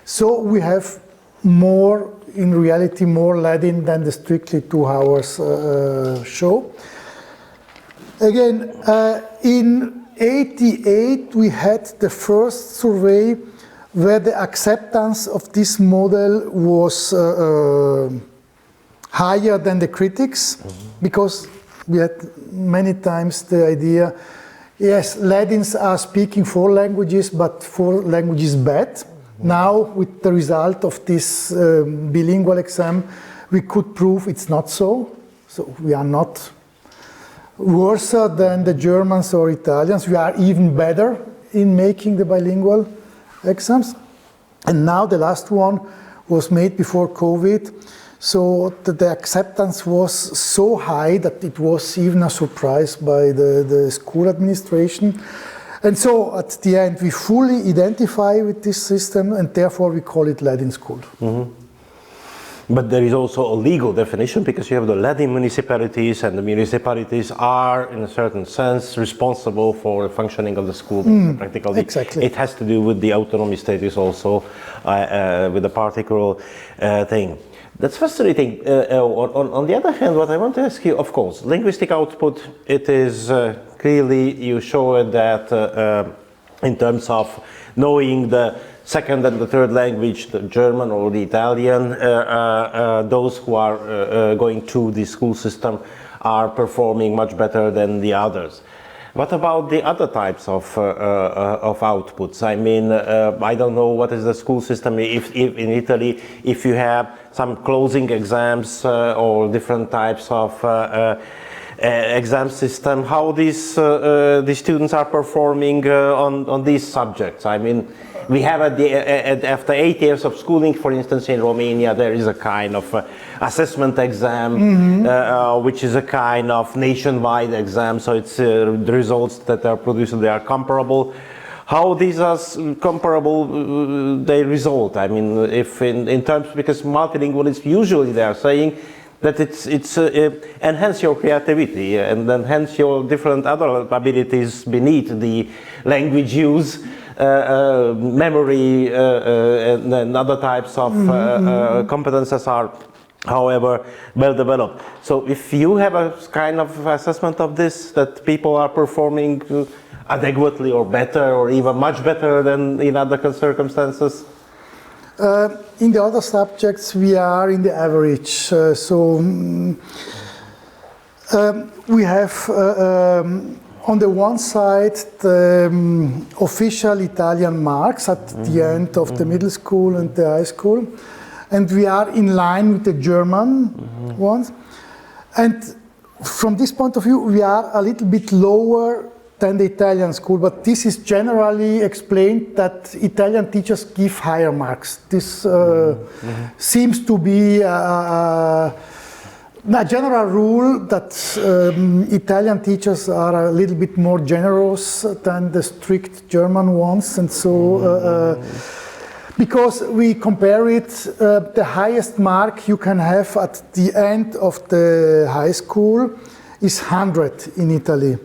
So we have more, in reality, more Ladin than the strictly 2 hours show. Again, in 88 we had the first survey where the acceptance of this model was higher than the critics, because we had many times the idea, yes, Ladins are speaking 4 languages, but 4 languages bad. Now, with the result of this bilingual exam, we could prove it's not so. So we are not worse than the Germans or Italians. We are even better in making the bilingual exams. And now the last one was made before COVID. So the acceptance was so high that it was even a surprise by the school administration. And so at the end, we fully identify with this system, and therefore we call it Ladin school. Mm-hmm. But there is also a legal definition, because you have the Ladin municipalities, and the municipalities are, in a certain sense, responsible for the functioning of the school. Practically, exactly. It has to do with the autonomy status also, with the particular thing. That's fascinating. On the other hand, what I want to ask you, of course, linguistic output, it is clearly, you showed that in terms of knowing the second and the third language, the German or the Italian, those who are going through the school system are performing much better than the others. What about the other types of outputs? I mean, I don't know what is the school system if in Italy, if you have some closing exams or different types of exam system, how these students are performing on these subjects. I mean, we have after 8 years of schooling, for instance, in Romania, there is a kind of assessment exam, which is a kind of nationwide exam. So it's the results that are produced, they are comparable. How these are comparable, they result? I mean, if in terms, because multilingualists usually they are saying that it's enhance your creativity and enhance your different other abilities beneath the language use. Memory and other types of competences are, however, well developed. So if you have a kind of assessment of this, that people are performing adequately or better or even much better than in other circumstances? In the other subjects, we are in the average. We have on the one side, the official Italian marks at the end of the middle school and the high school. And we are in line with the German ones. And from this point of view, we are a little bit lower than the Italian school, but this is generally explained that Italian teachers give higher marks. This seems to be a general rule that Italian teachers are a little bit more generous than the strict German ones, and so because we compare it, the highest mark you can have at the end of the high school is 100 in Italy.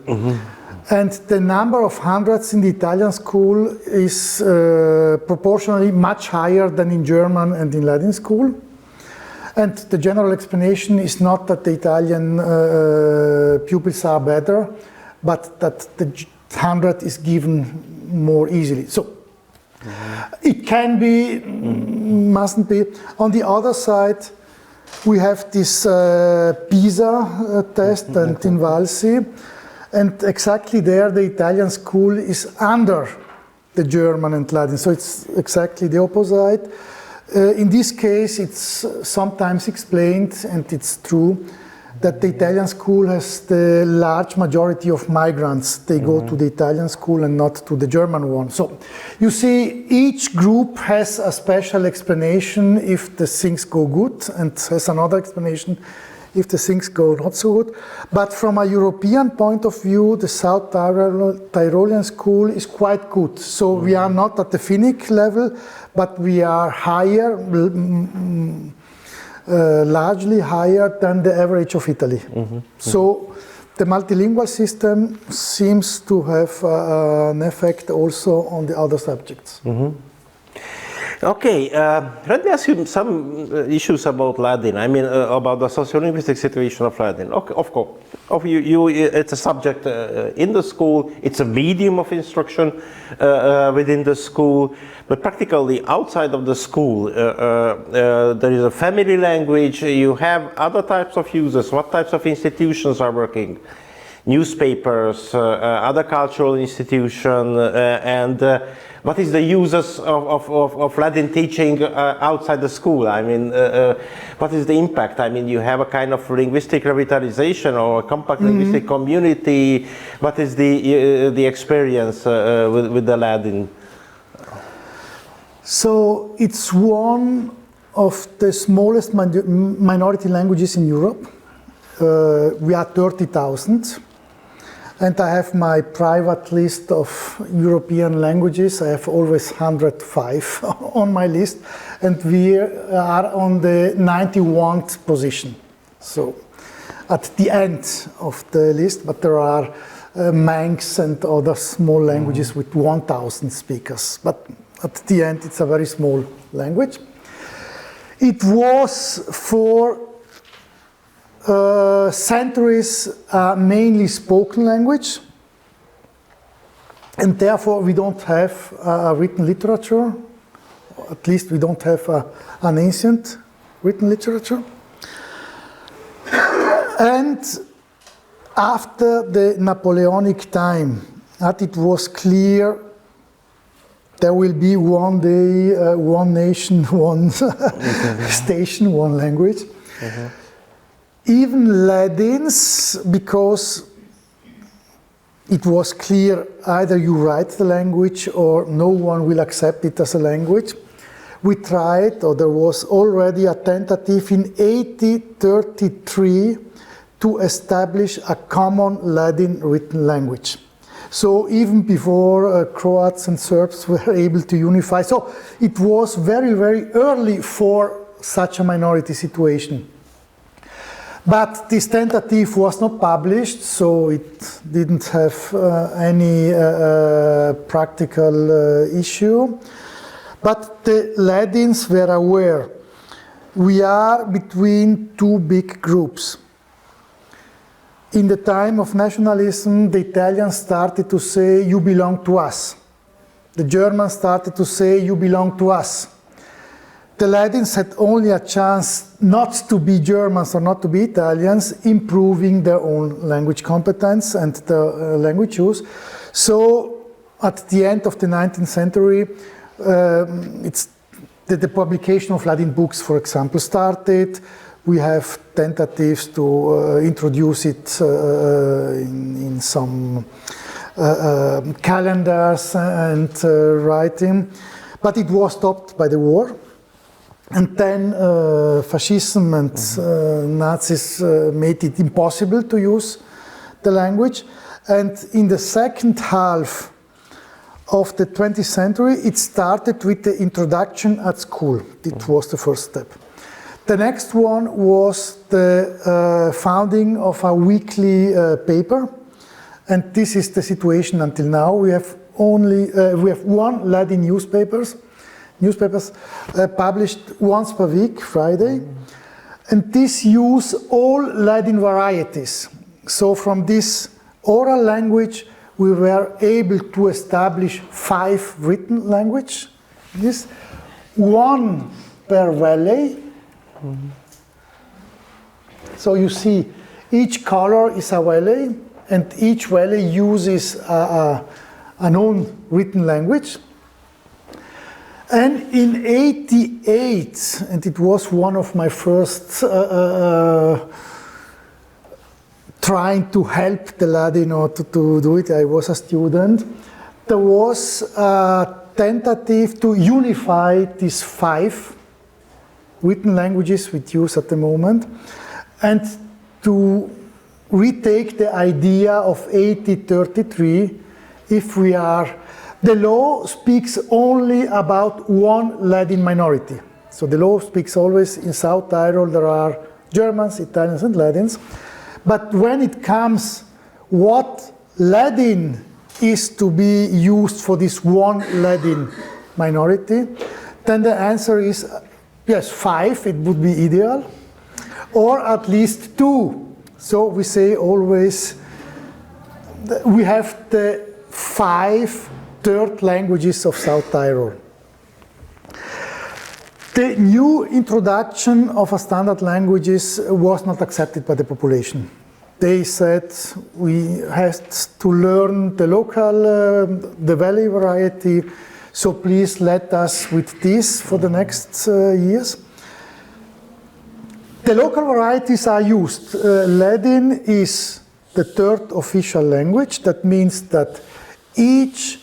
And the number of hundreds in the Italian school is proportionally much higher than in German and in Ladin school. And the general explanation is not that the Italian pupils are better, but that the 100 is given more easily. So it can be, mustn't be. On the other side, we have this PISA test and Invalsi, and exactly there the Italian school is under the German and Ladin, so it's exactly the opposite. In this case, it's sometimes explained, and it's true, that the Italian school has the large majority of migrants. They go to the Italian school and not to the German one. So you see, each group has a special explanation if the things go good, and has another explanation if the things go not so good. But from a European point of view, the South Tyrolean school is quite good. So we are not at the Finnic level, but we are higher, largely higher than the average of Italy. So the multilingual system seems to have an effect also on the other subjects. Okay, let me ask you some issues about Ladin. I mean, about the sociolinguistic situation of Ladin. Okay, of course, it's a subject in the school. It's a medium of instruction within the school. But practically outside of the school, there is a family language. You have other types of users. What types of institutions are working? Newspapers, other cultural institutions, and what is the uses of Ladin teaching outside the school? I mean, what is the impact? I mean, you have a kind of linguistic revitalization or a compact linguistic community. What is the experience with the Ladin? So it's one of the smallest minority languages in Europe. We are 30,000. And I have my private list of European languages. I have always 105 on my list. And we are on the 91st position. So at the end of the list, but there are Manx and other small languages with 1,000 speakers. But at the end, it's a very small language. It was for centuries mainly spoken language, and therefore we don't have a written literature. At least we don't have an ancient written literature. And after the Napoleonic time, that it was clear there will be one day, one nation, one station, one language. Even Ladins, because it was clear either you write the language or no one will accept it as a language. We tried, or there was already a tentative in 1833 to establish a common Ladin written language. So even before Croats and Serbs were able to unify. So it was very, very early for such a minority situation. But this tentative was not published, so it didn't have any practical issue. But the Ladins were aware. We are between two big groups. In the time of nationalism, the Italians started to say, you belong to us. The Germans started to say, you belong to us. The Ladins had only a chance not to be Germans or not to be Italians, improving their own language competence and the language use. So at the end of the 19th century, it's the publication of Ladin books, for example, started. We have tentatives to introduce it in some calendars and writing, but it was stopped by the war. And then fascism and Nazis made it impossible to use the language. And in the second half of the 20th century, it started with the introduction at school. It was the first step. The next one was the founding of a weekly paper. And this is the situation until now. We have one Ladin newspapers published once per week, Friday, and this use all Ladin varieties. So from this oral language, we were able to establish 5 written languages, one per valley. So you see, each color is a valley, and each valley uses an own written language. And in '88, and it was one of my first trying to help the Ladin or to do it, I was a student, there was a tentative to unify these 5 written languages we use at the moment, and to retake the idea of 1833, if we are. The law speaks only about one Ladin minority. So the law speaks always in South Tyrol, there are Germans, Italians, and Ladins. But when it comes, what Ladin is to be used for this one Ladin minority, then the answer is yes, 5, it would be ideal, or at least 2. So we say always we have the 5 third languages of South Tyrol. The new introduction of a standard languages was not accepted by the population. They said we had to learn the local, the valley variety, so please let us with this for the next years. The local varieties are used. Ladin is the third official language. That means that each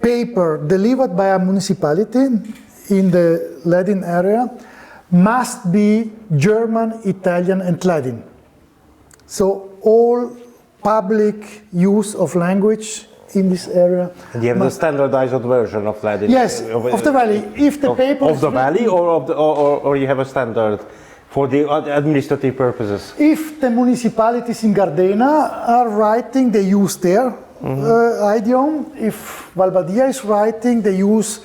paper delivered by a municipality in the Ladin area must be German, Italian, and Ladin. So all public use of language in this area. And you have the standardized version of Ladin? Yes, of the valley. If the paper of the valley, or you have a standard for the administrative purposes? If the municipalities in Gardena are writing, they use their idiom. If Valbadia is writing, they use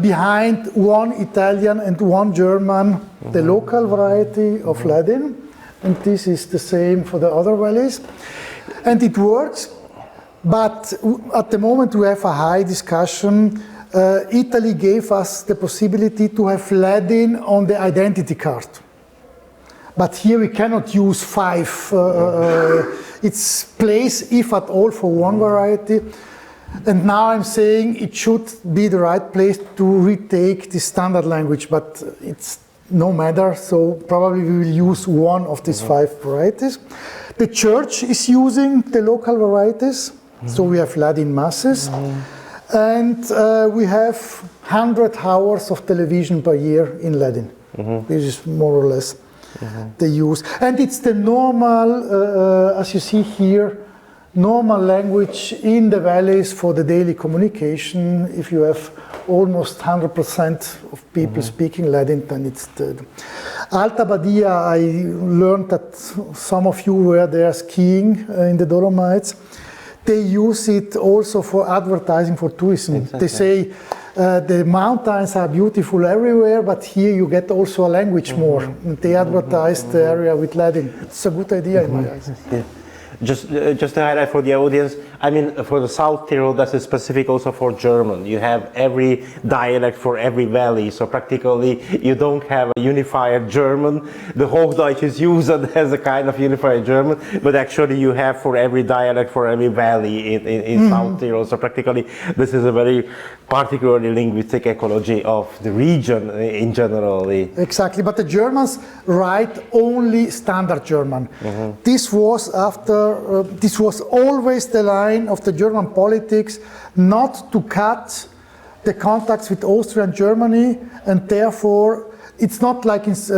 behind one Italian and one German, the local variety of Ladin. And this is the same for the other valleys. And it works, but at the moment we have a high discussion. Italy gave us the possibility to have Ladin on the identity card. But here we cannot use 5. It's place, if at all, for one variety. And now I'm saying it should be the right place to retake the standard language, but it's no matter, so probably we will use one of these 5 varieties. The church is using the local varieties, so we have Ladin masses. And we have 100 hours of television per year in Ladin. This is more or less the use. And it's the normal, as you see here, normal language in the valleys for the daily communication. If you have almost 100% of people speaking Ladin, then it's the Alta Badia. I learned that some of you were there skiing in the Dolomites. They use it also for advertising for tourism. Exactly. They say the mountains are beautiful everywhere, but here you get also a language more. And they advertise the area with Ladin. It's a good idea in my eyes. Yeah. Just to highlight for the audience, I mean, for the South Tyrol, that's specific also for German. You have every dialect for every valley, so practically you don't have a unified German. The Hochdeutsch is used as a kind of unified German, but actually you have for every dialect for every valley in South Tyrol. So practically this is a very particularly linguistic ecology of the region in general. Exactly, but the Germans write only standard German. This was after. This was always the line of the German politics, not to cut the contacts with Austria and Germany, and therefore it's not like as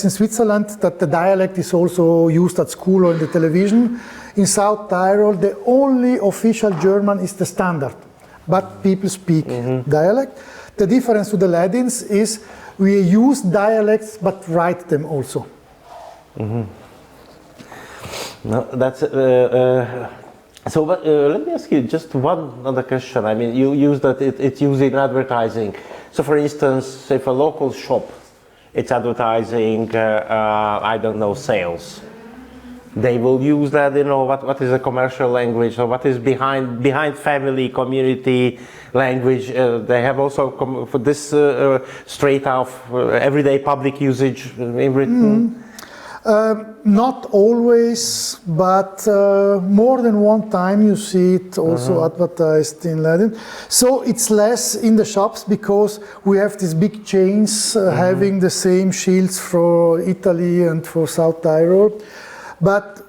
in Switzerland that the dialect is also used at school or in the television. In South Tyrol, the only official German is the standard, but people speak dialect. The difference to the Ladins is we use dialects but write them also. No, that's so. But let me ask you just one other question. I mean, you use that it's used in advertising. So, for instance, if a local shop, it's advertising, I don't know, sales. They will use that. You know, what is a commercial language, or what is behind family, community language. They have also for this straight off everyday public usage in written. Not always, but more than one time you see it also advertised in Ladin. So it's less in the shops because we have these big chains having the same shields for Italy and for South Tyrol. But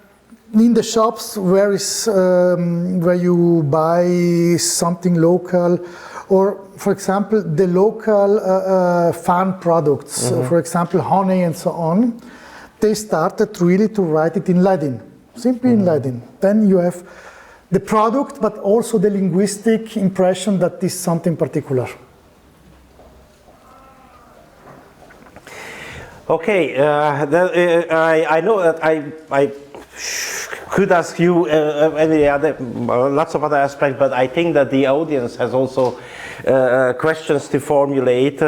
in the shops where you buy something local, or for example the local farm products, for example honey and so on, they started really to write it in Ladin, simply in Ladin. Then you have the product, but also the linguistic impression that this is something particular. Okay, I know that I could ask you any other, lots of other aspects, but I think that the audience has also questions to formulate,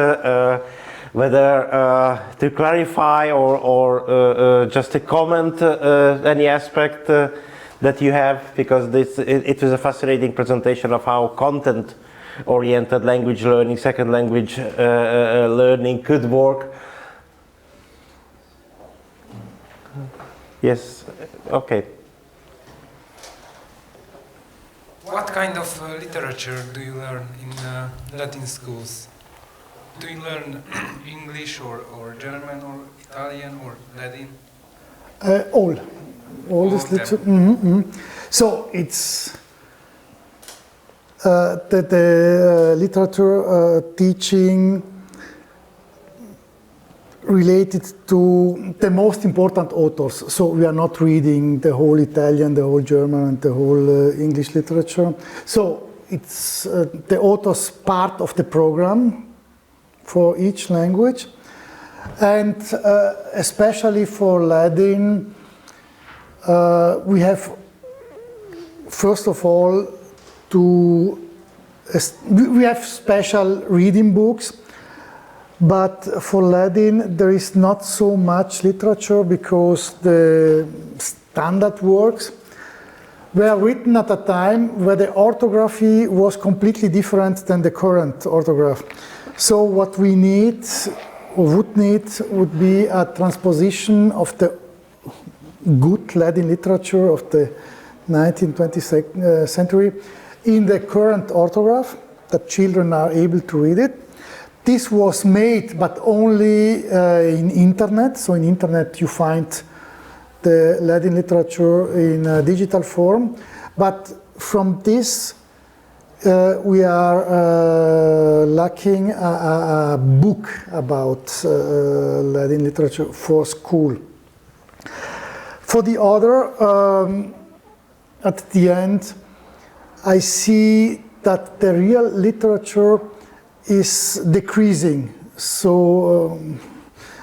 whether to clarify or just to comment any aspect that you have, because it was a fascinating presentation of how content-oriented language learning, second language learning could work. Yes, okay. What kind of literature do you learn in Latin schools? Do you learn English or German or Italian or Latin? All this literature. So it's the literature teaching related to the most important authors. So we are not reading the whole Italian, the whole German, and the whole English literature. So it's the authors part of the program for each language. And especially for Ladin, we have, first of all, we have special reading books. But for Ladin, there is not so much literature because the standard works were written at a time where the orthography was completely different than the current orthography. So what we need, or would need, would be a transposition of the good Ladin literature of the 19th, 20th century in the current orthography, that children are able to read it. This was made, but only in internet. So in internet you find the Ladin literature in a digital form. But from this we are lacking a book about Ladin literature for school. For the other, at the end, I see that the real literature is decreasing. So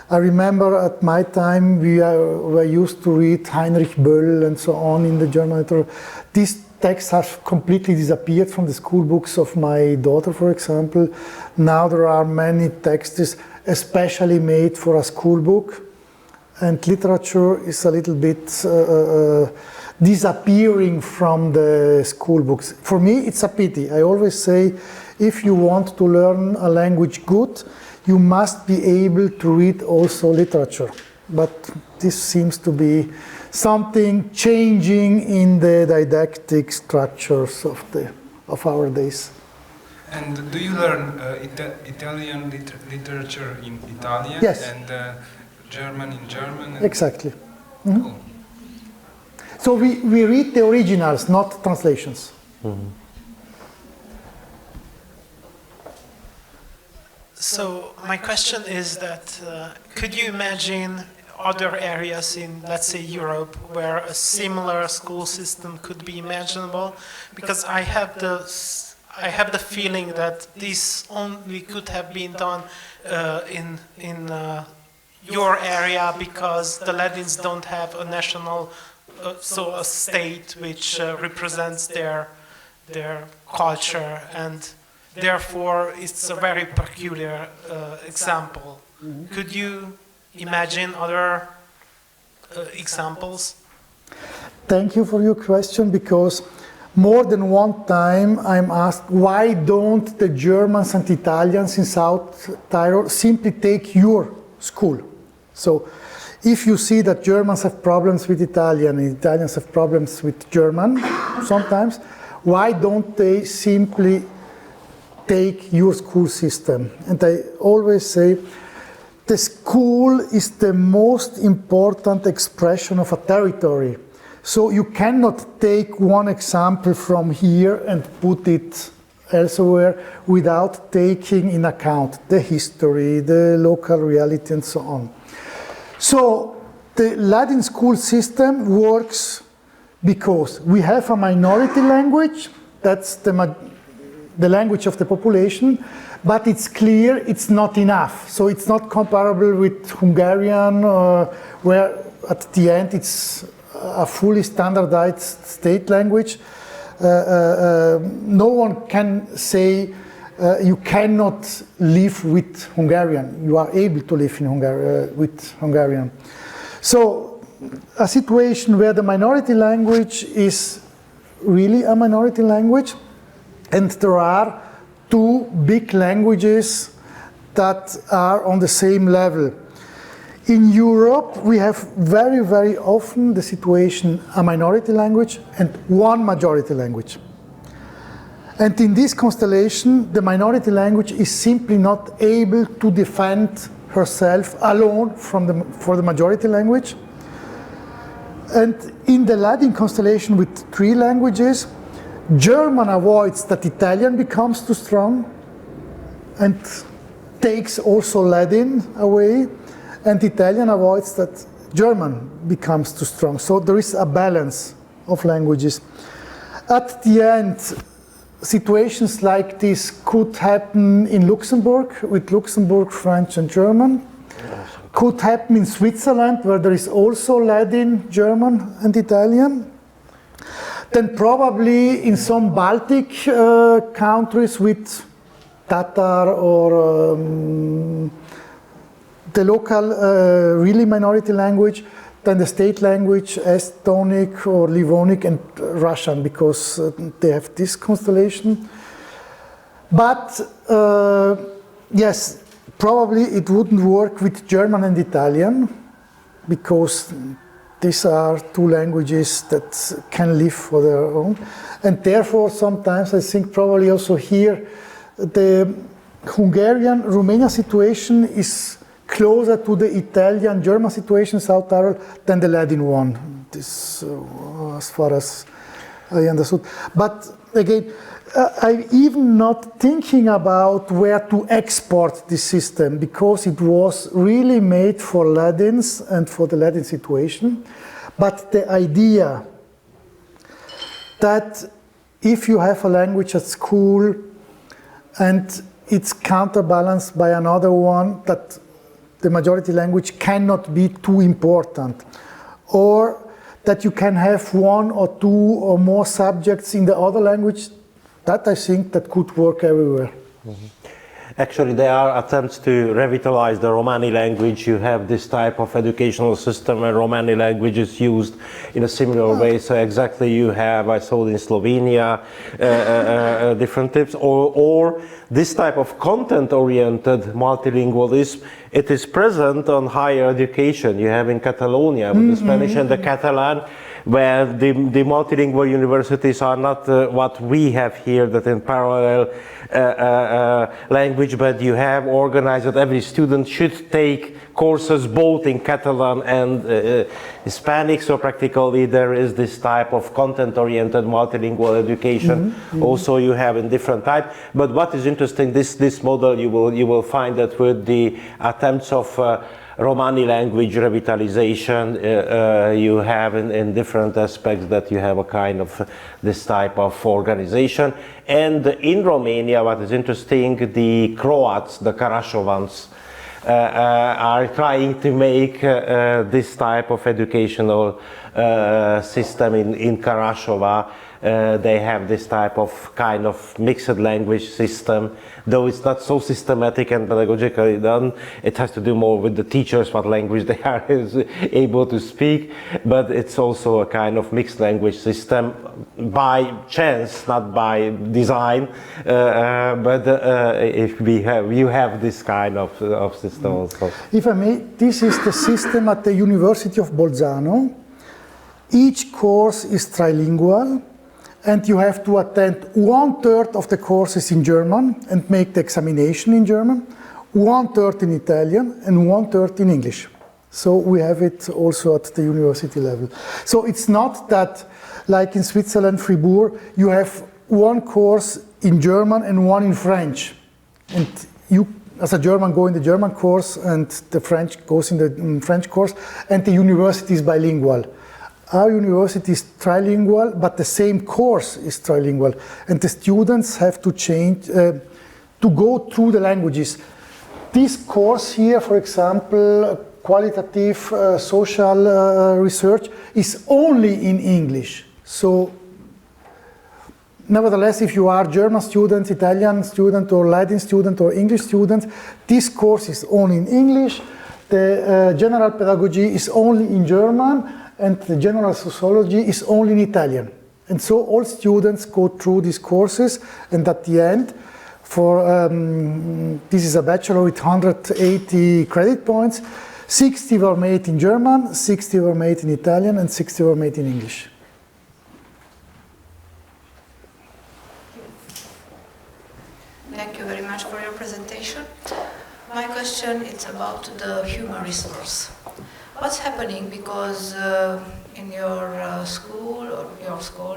I remember at my time we were used to read Heinrich Böll and so on in the German literature. These texts have completely disappeared from the school books of my daughter, for example. Now there are many texts especially made for a school book, and literature is a little bit disappearing from the school books. For me, it's a pity. I always say, if you want to learn a language good, you must be able to read also literature. But this seems to be something changing in the didactic structures of our days. And do you learn Italian literature in Italian? Yes. And German in German? Exactly. Mm-hmm. Cool. So we read the originals, not translations. Mm-hmm. So my question is that could you imagine other areas in, let's say, Europe where a similar school system could be imaginable? Because I have the feeling that this only could have been done in your area, because the Ladins don't have a national, so a state which represents their culture, and therefore it's a very peculiar example. Mm-hmm. Could you imagine other examples? Thank you for your question, because more than one time I'm asked, why don't the Germans and Italians in South Tyrol simply take your school? So if you see that Germans have problems with Italian and Italians have problems with German sometimes, why don't they simply take your school system? And I always say, the school is the most important expression of a territory. So you cannot take one example from here and put it elsewhere without taking in account the history, the local reality, and so on. So the Ladin school system works because we have a minority language, that's the language of the population, but it's clear it's not enough. So it's not comparable with Hungarian, where at the end it's a fully standardized state language. No one can say you cannot live with Hungarian. You are able to live in with Hungarian. So a situation where the minority language is really a minority language, and there are two big languages that are on the same level. In Europe, we have very, very often the situation a minority language and one majority language. And in this constellation, the minority language is simply not able to defend herself alone for the majority language. And in the Ladin constellation with three languages, German avoids that Italian becomes too strong and takes also Ladin away, and Italian avoids that German becomes too strong. So there is a balance of languages. At the end, situations like this could happen in Luxembourg, with Luxembourg, French and German. Could happen in Switzerland, where there is also Ladin, German and Italian. Then probably in some Baltic countries with Tatar or the local really minority language, then the state language, Estonic or Livonic and Russian, because they have this constellation. But yes, probably it wouldn't work with German and Italian, because these are two languages that can live for their own. And therefore, sometimes I think probably also here, the Hungarian-Romania situation is closer to the Italian-German situation in South Tyrol than the Ladin one. This, as far as I understood. But again, I'm even not thinking about where to export this system, because it was really made for Ladins and for the Ladin situation. But the idea that if you have a language at school and it's counterbalanced by another one, that the majority language cannot be too important, or that you can have one or two or more subjects in the other language, that I think that could work everywhere. Mm-hmm. Actually, there are attempts to revitalize the Romani language. You have this type of educational system where Romani language is used in a similar way. So exactly you have, I saw in Slovenia, different tips, or this type of content-oriented multilingualism, it is present on higher education. You have in Catalonia with the Spanish and the Catalan, where the multilingual universities are not what we have here, that in parallel language, but you have organized that every student should take courses both in Catalan and Hispanic, so practically there is this type of content-oriented multilingual education. Also you have in different type, but what is interesting, this model you will find that with the attempts of Romani language revitalization, you have in different aspects that you have a kind of this type of organization. And in Romania, what is interesting, the Croats, the Karasovans, are trying to make this type of educational system in Karasova. They have this type of kind of mixed language system, though it's not so systematic and pedagogically done. It has to do more with the teachers, what language they are able to speak, but it's also a kind of mixed language system by chance, not by design, but if you have this kind of system also. If I may, this is the system at the University of Bolzano. Each course is trilingual, and you have to attend 1/3 of the courses in German and make the examination in German, 1/3 in Italian, and 1/3 in English. So we have it also at the university level. So it's not that, like in Switzerland, Fribourg, you have one course in German and one in French. And you, as a German, go in the German course, and the French goes in the French course, and the university is bilingual. Our university is trilingual, but the same course is trilingual, and the students have to change, to go through the languages. This course here, for example, qualitative social research is only in English. So, nevertheless, if you are German student, Italian student, or Latin student, or English student, this course is only in English. The general pedagogy is only in German, and the general sociology is only in Italian. And so all students go through these courses, and at the end, this is a bachelor with 180 credit points, 60 were made in German, 60 were made in Italian, and 60 were made in English. Thank you very much for your presentation. My question is about the human resource. What's happening, because in your school,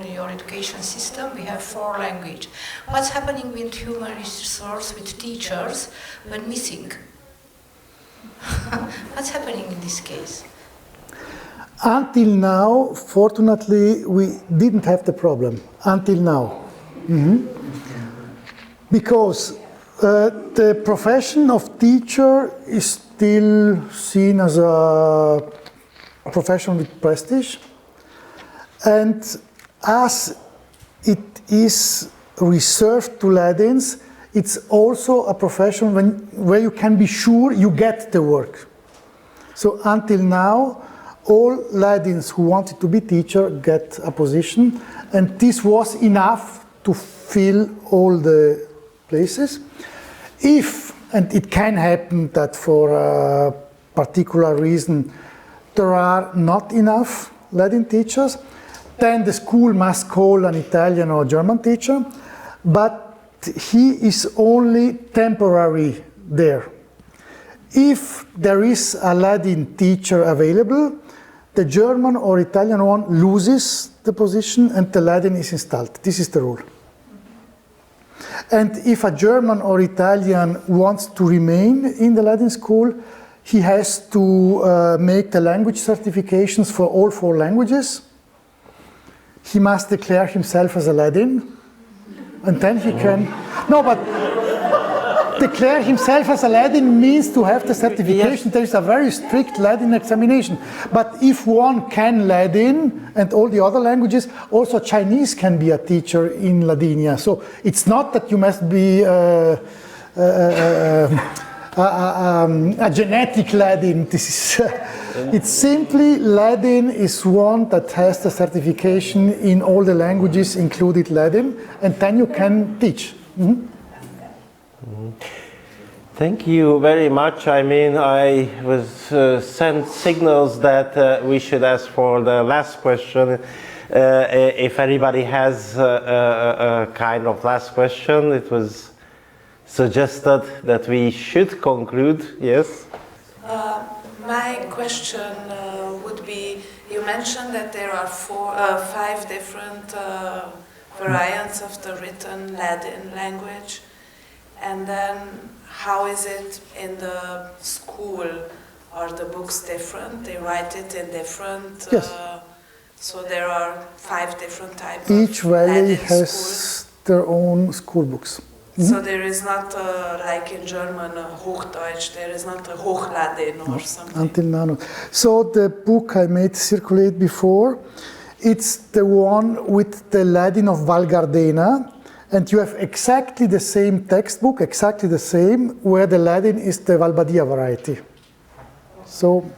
in your education system, we have 4 languages. What's happening with human resource, with teachers, when missing? What's happening in this case? Until now, fortunately, we didn't have the problem. Until now. Because the profession of teacher is still seen as a profession with prestige, and as it is reserved to Ladins, it's also a profession where you can be sure you get the work. So until now, all Ladins who wanted to be teacher get a position, and this was enough to fill all the places. If, and it can happen that for a particular reason there are not enough Latin teachers, then the school must call an Italian or German teacher, but he is only temporary there. If there is a Latin teacher available, the German or Italian one loses the position and the Latin is installed. This is the rule. And if a German or Italian wants to remain in the Latin school, he has to make the language certifications for all 4 languages. He must declare himself as a Latin, and then he can... No, but declare himself as a Latin means to have the certification. There is a very strict Latin examination. But if one can Latin and all the other languages, also Chinese can be a teacher in Ladinia. So it's not that you must be a genetic Latin. This is, it's simply Latin is one that has the certification in all the languages, included Latin, and then you can teach. Thank you very much. I mean, I was sent signals that we should ask for the last question. If anybody has a kind of last question, it was suggested that we should conclude. Yes? My question would be, you mentioned that there are 5 different variants of the written Latin language. And then how is it in the school? Are the books different? They write it in different... Yes. So there are 5 different types Each of valley Latin has schools. their own school books. So there is not like in German Hochdeutsch, there is not a Hochladin or something. Until now, no. So the book I made circulate before, it's the one with the Ladin of Val Gardena, and you have exactly the same textbook, exactly the same, where the Ladin is the Valbadia variety. So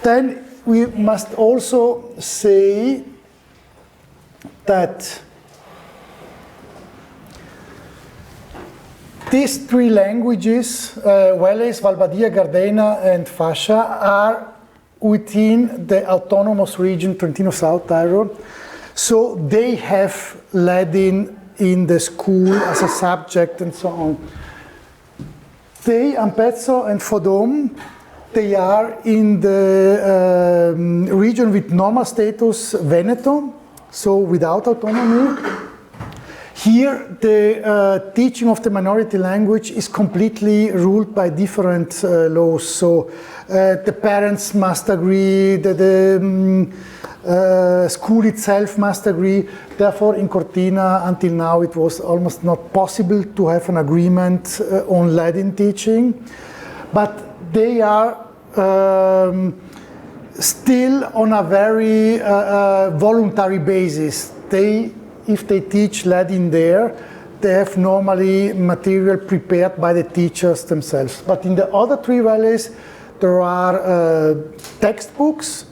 then we must also say that these 3 languages, Welles, Valbadia, Gardena, and Fascia, are within the autonomous region Trentino-South Tyrol. So they have Latin in the school as a subject and so on. They, Ampezzo and Fodom, they are in the region with normal status Veneto, so without autonomy. Here, the teaching of the minority language is completely ruled by different laws. So the parents must agree, the school itself must agree. Therefore, in Cortina, until now, it was almost not possible to have an agreement on Latin teaching. But they are still on a very voluntary basis. If they teach Ladin there, they have normally material prepared by the teachers themselves. But in the other three valleys, there are textbooks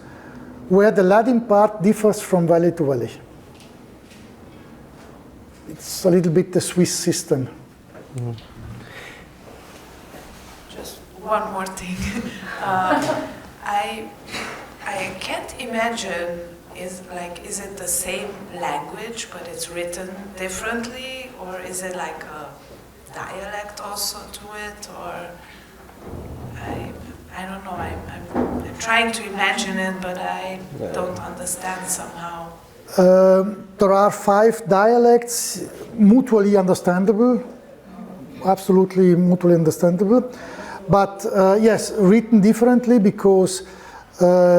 where the Ladin part differs from valley to valley. It's a little bit the Swiss system. Mm-hmm. Just one more thing. I can't imagine, is it the same language but it's written differently, or is it like a dialect also to it, or I don't know, I'm trying to imagine it, but I don't understand somehow. There are 5 dialects, mutually understandable, absolutely mutually understandable, but yes, written differently because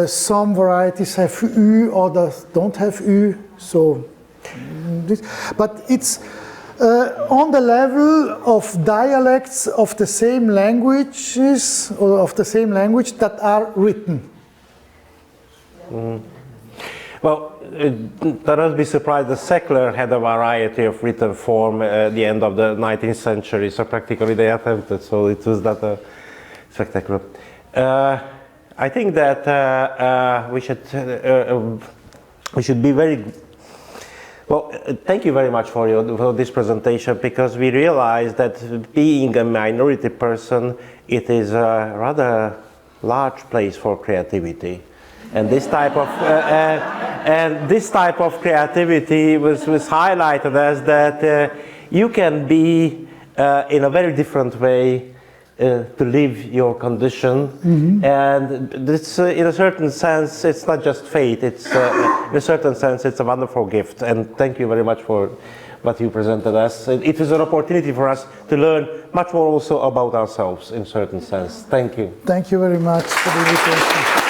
some varieties have U, others don't have U, so but it's on the level of dialects of the same languages or of the same language that are written. Mm. Well, don't be surprised, the secular had a variety of written form at the end of the 19th century, so practically they attempted, so it was not spectacular. I think that we should be very well. Thank you very much for this presentation, because we realize that being a minority person, it is a rather large place for creativity, and this type of creativity was highlighted as that you can be in a very different way. To live your condition, and this, in a certain sense, it's not just fate. It's in a certain sense, it's a wonderful gift. And thank you very much for what you presented us. It was an opportunity for us to learn much more also about ourselves, in a certain sense. Thank you. Thank you very much for the invitation.